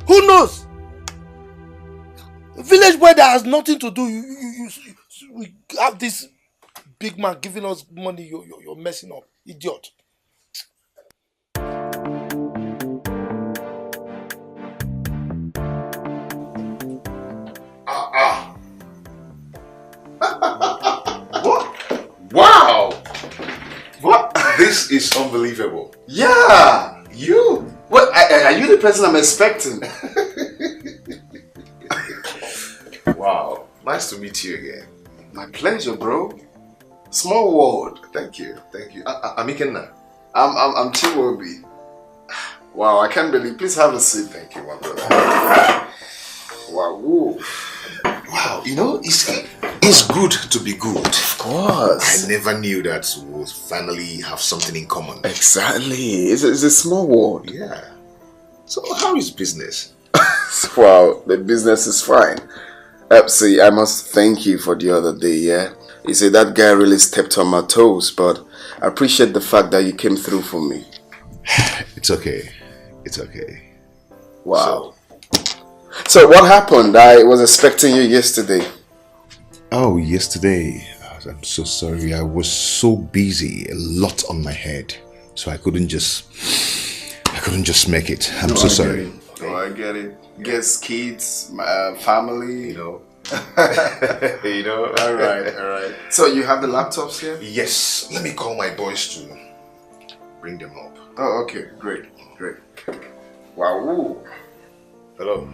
Who knows? A village boy that has nothing to do, we have this big man giving us money, you're messing up. Idiot. What? Wow! What? This is unbelievable. Yeah! You! What? Are you the person I'm expecting? Wow. Nice to meet you again. My pleasure, bro. Small world. Thank you. Thank you. I'm Ikenna. I'm Chimaobi. Wow, I can't believe. Please have a seat. Thank you, my brother. Wow. Woo. Wow, you know, it's good to be good. Of course. I never knew that we'll finally have something in common. Exactly. It's a small world. Yeah. So how is business? Wow, the business is fine. See, I must thank you for the other day, yeah? You see, that guy really stepped on my toes, but I appreciate the fact that you came through for me. It's okay. It's okay. Wow. So what happened? I was expecting you yesterday. Oh, yesterday. I'm so sorry. I was so busy, a lot on my head. So I couldn't just make it. I'm so sorry. Oh, I get it. Guess kids, my family, you know. You know. All right. So you have the laptops here? Yes. Let me call my boys to bring them up. Oh, okay. Great. Wow. Ooh. Hello.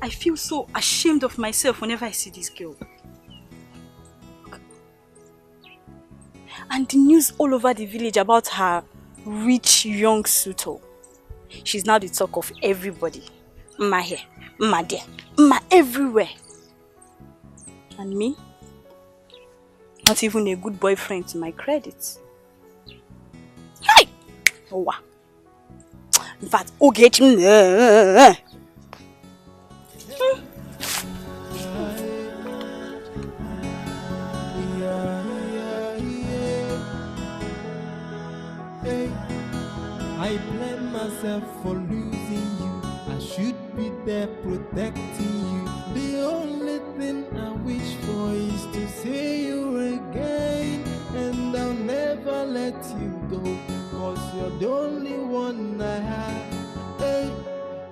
I feel so ashamed of myself whenever I see this girl. And the news all over the village about her rich young suitor. She's now the talk of everybody. Mma here, Mma there, Mma everywhere. And me? Not even a good boyfriend to my credit. Hey! Oh, wow. In fact, myself for losing you. I should be there protecting you. The only thing I wish for is to see you again. And I'll never let you go, 'cause you're the only one I have. Hey,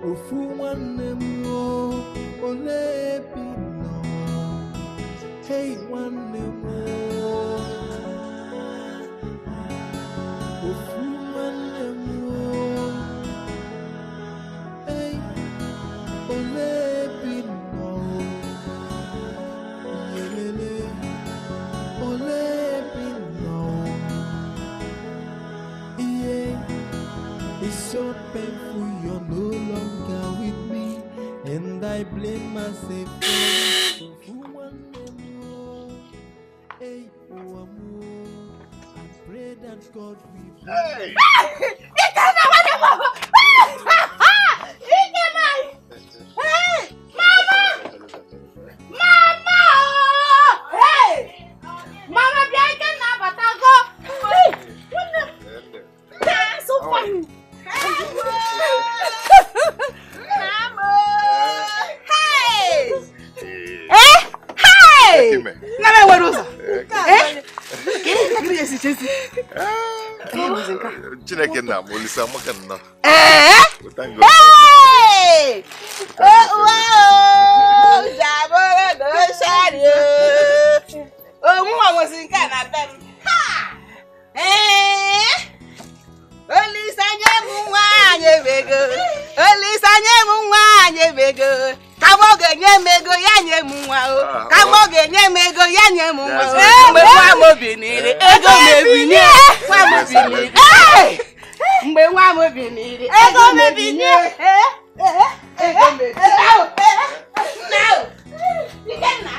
ofu one more, ole pino. Hey, one more. Ofu one more. Hey, ole pino. Yelele, ole pino. Yeah, it's so painful you're no longer with me, and I blame myself for it. Ofu one more. Hey, one more. I pray that God will. Hey! Chineke na molisa maka nno. Thank God. Hey! Oh, Jaboro do shario. Oh, mu amosinka na bem. Ha! Olisanye mu nwanye bego. Olisanye mu nwanye bego. Kamoge nye mego ya nye mu nwa o. Kamoge nye mego ya nye mu nwa o. Mgbe nwa mo binire, ego me binire. Nwa mo binire. Mgbe nwa mo binire, ego me binire. Ego me. Now. You get na.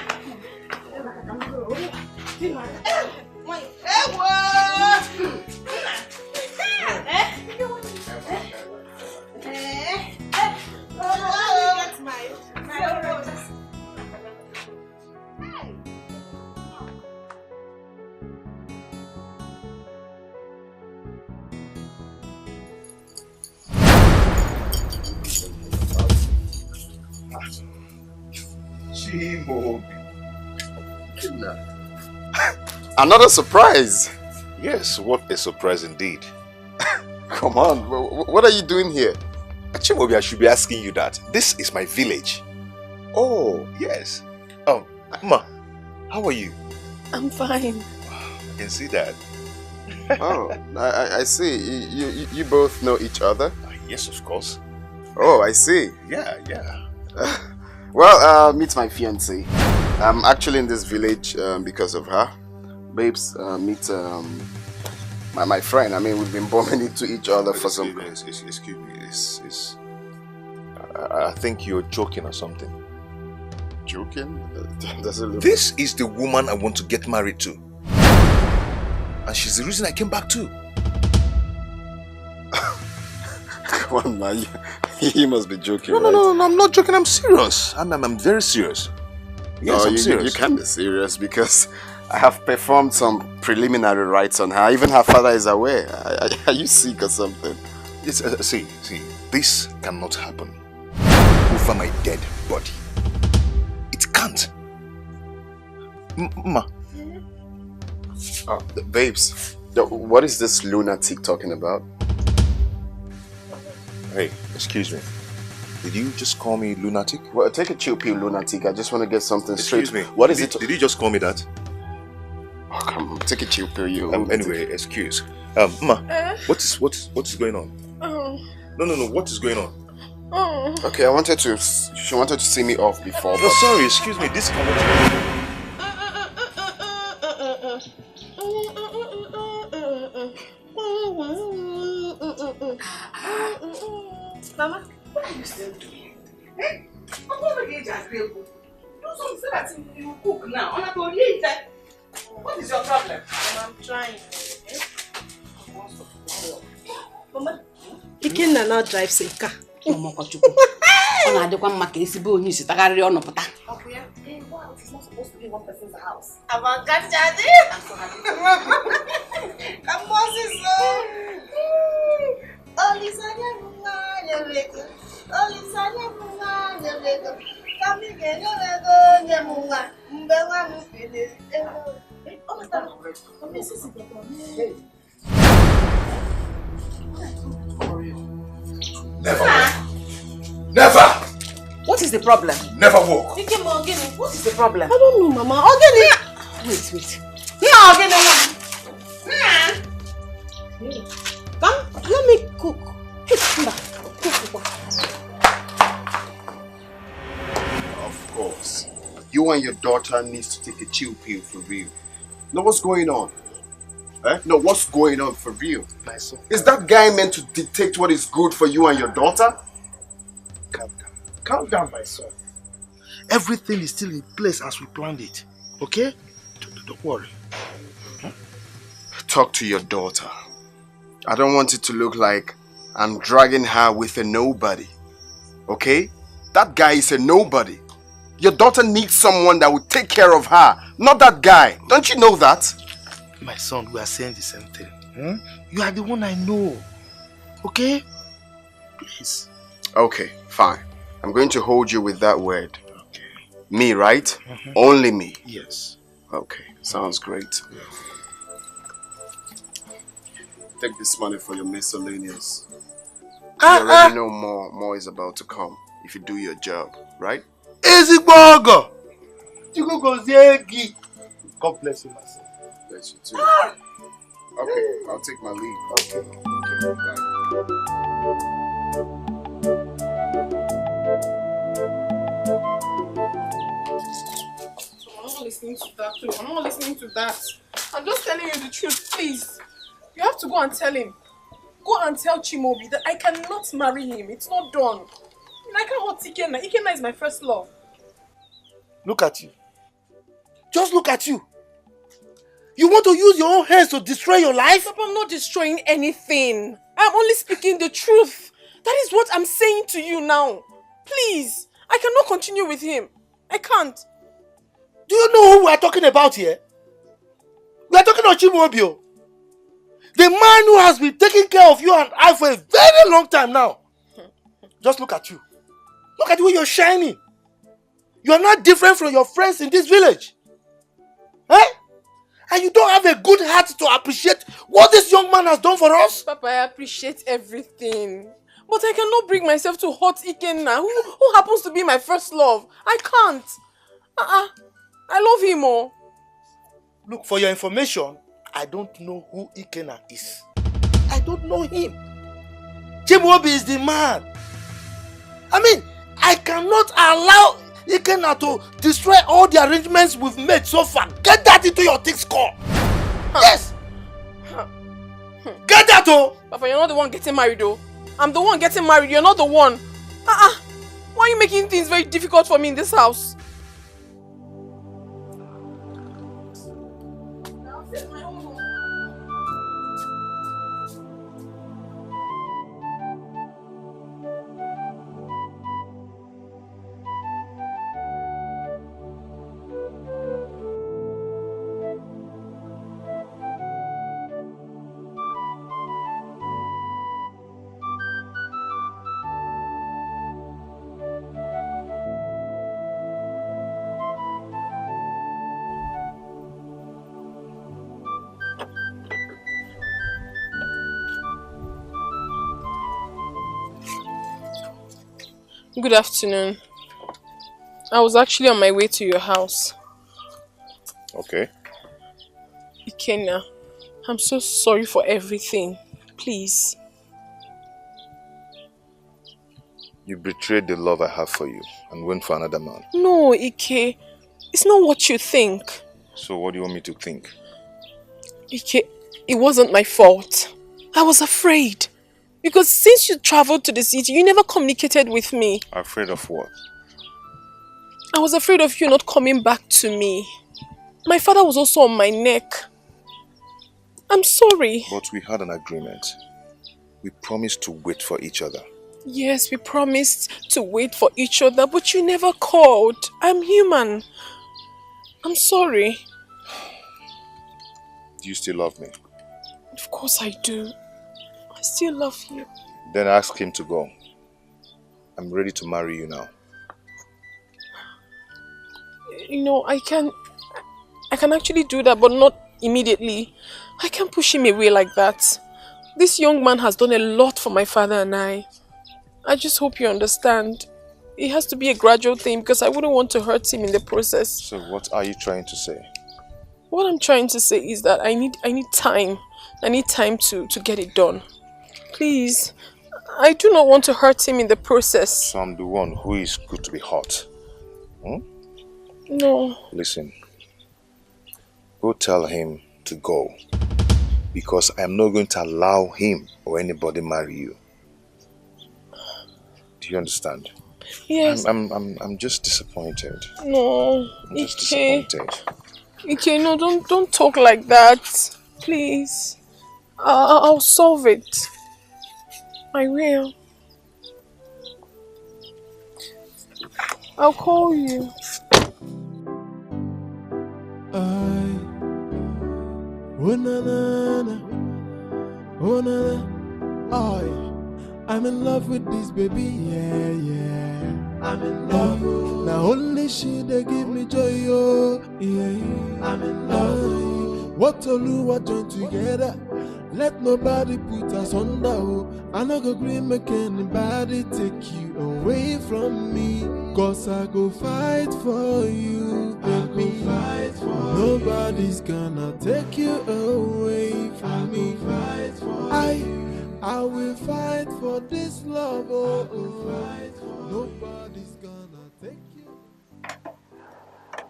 Another surprise. Yes, what a surprise indeed. Come on, what are you doing here? Chimobi, I should be asking you that. This is my village. Oh, yes. Oh, Ma, how are you? I'm fine. I can see that. Oh, I see. You both know each other? Yes, of course. Oh, I see. Yeah. Well, meet my fiancée. I'm actually in this village because of her. Babes, meet my friend. I mean, we've been bumping into each other for some... Excuse me. I think you're joking or something. Joking? Does it look... This is the woman I want to get married to. And she's the reason I came back too. Come on, man. You must be joking, No, I'm not joking. I'm serious. I'm very serious. Yes, I'm serious. You can't be serious because I have performed some preliminary rites on her. Even her father is aware. Are you sick or something? It's, see, this cannot happen over my dead body. It can't. Ma. Babes, what is this lunatic talking about? Hey, excuse me. Did you just call me lunatic? Well, take a chill pill, lunatic. I just want to get something straight. Excuse me. What is it? Did you just call me that? Oh, come on. Take a chill pill, you. Anyway, excuse. Ma, what is going on? No. What is going on? Okay, she wanted to see me off before. No, sorry. Excuse me. This cannot. Mama, what are you still doing? I'm going to get just do something so that you cook now. I'm not going to eat that. What is your problem? I'm trying. Mama, Ikenna now drives a car. Mama, what you do? I'm not going to make it. You sit there. You're not put. Hey, wow, it's not supposed to be one person's house. I'm a cat daddy. I'm so happy. Come on, sister. Oh, Lisa, Never. Never! What is the problem? Never walk. What is the problem? I don't know, Mama. Ogini! Wait. No, Ogini. Come, let me cook. Of course. You and your daughter needs to take a chill pill for real. Now what's going on? No, what's going on for real? My son. Is that guy meant to dictate what is good for you and your daughter? Calm down. Calm down, my son. Everything is still in place as we planned it. Okay? Don't worry. Talk to your daughter. I don't want it to look like I'm dragging her with a nobody. Okay? That guy is a nobody. Your daughter needs someone that will take care of her, not that guy. Don't you know that? My son, we are saying the same thing. You are the one I know. Okay? Please. Okay, fine. I'm going to hold you with that word. Okay. Me, right? Only me? Yes. Okay, sounds great. Take this money for your miscellaneous. You already know more is about to come if you do your job, right? Ezigbogo! God bless you, my son. Bless you too. Okay, I'll take my leave. Okay. I'm not listening to that too. I'm not listening to that. I'm just telling you the truth, please. You have to go and tell him. Go and tell Chimobi that I cannot marry him. It's not done. And I can't hold Ikenna. Ikenna is my first love. Look at you. Just look at you. You want to use your own hands to destroy your life? Papa, I'm not destroying anything. I'm only speaking the truth. That is what I'm saying to you now. Please, I cannot continue with him. I can't. Do you know who we are talking about here? We are talking about Chimobio. The man who has been taking care of you and I for a very long time now. Just look at you. Look at the way you're shining. You are not different from your friends in this village. Eh? And you don't have a good heart to appreciate what this young man has done for us? Papa, I appreciate everything. But I cannot bring myself to hurt Ikenna, who happens to be my first love. I can't. I love him more. Look, for your information, I don't know who Ikenna is. I don't know him. Chimobi is the man. I mean, I cannot allow Ikenna to destroy all the arrangements we've made so far. Get that into your thick skull. Yes. Get that, oh. Papa, you're not the one getting married, though. I'm the one getting married. You're not the one. Why are you making things very difficult for me in this house? Good afternoon. I was actually on my way to your house. Okay. Ikenna, I'm so sorry for everything. Please. You betrayed the love I have for you and went for another man. No, Ike. It's not what you think. So what do you want me to think? Ike, it wasn't my fault. I was afraid. Because since you traveled to the city, you never communicated with me. Afraid of what? I was afraid of you not coming back to me. My father was also on my neck. I'm sorry. But we had an agreement. We promised to wait for each other. Yes, we promised to wait for each other, but you never called. I'm human. I'm sorry. Do you still love me? Of course I do. I still love you. Then ask him to go. I'm ready to marry you now. You know, I can actually do that, but not immediately. I can't push him away like that. This young man has done a lot for my father and I. I just hope you understand. It has to be a gradual thing because I wouldn't want to hurt him in the process. So what are you trying to say? What I'm trying to say is that I need time. I need time to get it done. Please. I do not want to hurt him in the process. So I'm the one who is good to be hurt. No. Listen. Go tell him to go. Because I'm not going to allow him or anybody marry you. Do you understand? Yes. I'm just disappointed. No. I'm just disappointed. Ike, no, don't talk like that. Please. I'll solve it. I will. I'll call you. Oh na na na, oh na na, I'm in love with this baby, yeah. I'm in love. Now only she they give me joy, oh yeah. I'm in love. What to do, what join together? Let nobody put us under. Oh, I no go green make anybody take you away from me. Cause I go fight for you, baby. Nobody's gonna take you away from me. I will fight for this love. Oh, nobody's gonna take you.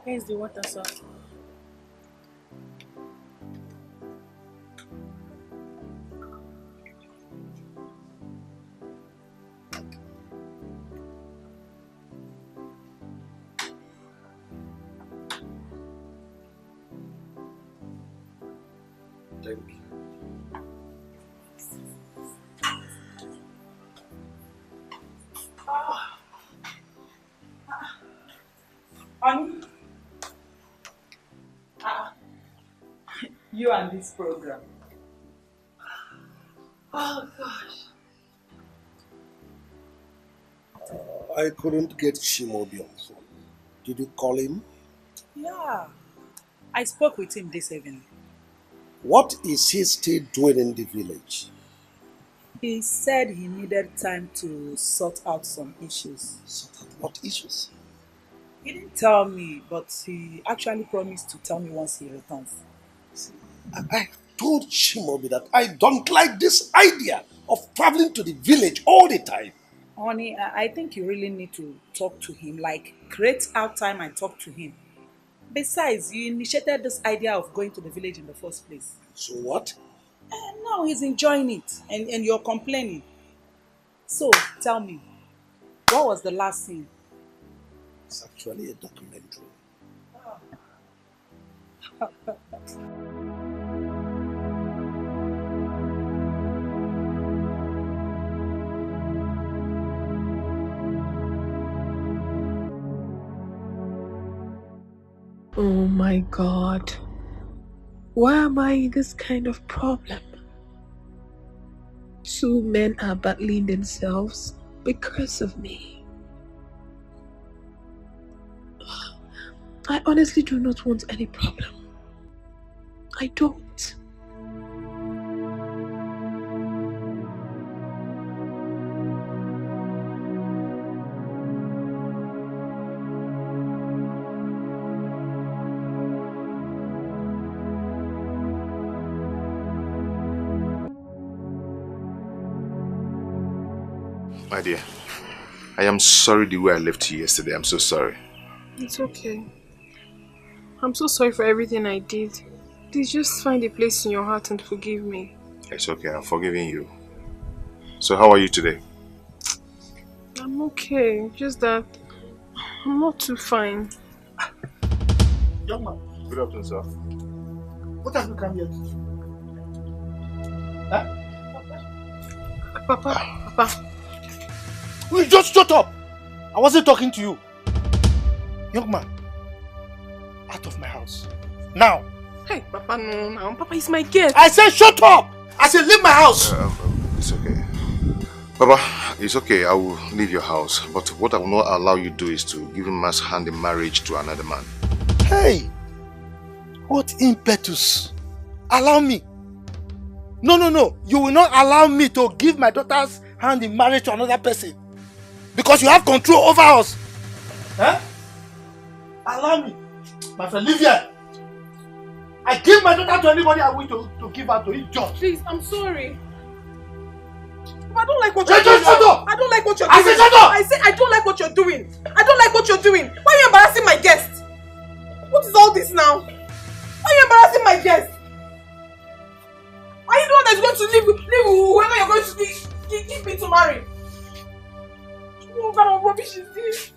Here's the water, sir. Thank you. Honey, you and this program. Oh gosh. I couldn't get Shimobi on the phone. Did you call him? Yeah, I spoke with him this evening. What is he still doing in the village? He said he needed time to sort out some issues. Sort out what issues? He didn't tell me, but he actually promised to tell me once he returns. I told Shimobi that I don't like this idea of traveling to the village all the time. Honey, I think you really need to talk to him, like create out time and talk to him. Besides, you initiated this idea of going to the village in the first place. So what? Now he's enjoying it and you're complaining. So, tell me, what was the last scene? It's actually a documentary. Oh my God. Why am I in this kind of problem? Two men are battling themselves because of me. I honestly do not want any problem. I don't. My dear, I am sorry the way I left you yesterday. I'm so sorry. It's okay. I'm so sorry for everything I did. Please just find a place in your heart and forgive me. It's okay, I'm forgiving you. So how are you today? I'm okay, just that I'm not too fine. Young man. Good afternoon, sir. What have you come here to do? Huh? Papa. Will you just shut up? I wasn't talking to you. Young man, out of my house. Now. Hey, Papa, no. Papa is my guest. I said shut up! I said leave my house! It's okay. Baba, it's okay. I will leave your house. But what I will not allow you to do is to give him man's hand in marriage to another man. Hey! What impetus? Allow me. No. You will not allow me to give my daughter's hand in marriage to another person. Because you have control over us. Huh? Allow me. My friend, leave here. I give my daughter to anybody I wish to give her to. Just. Please, I'm sorry. I don't like what you're doing. I don't like what you're doing. I said shut up! I said I don't like what you're doing. I don't like what you're doing. Why are you embarrassing my guest? What is all this now? Why are you embarrassing my guest? Are you the one that's going to leave whoever you're going to give me to marry? What kind of rubbish is this?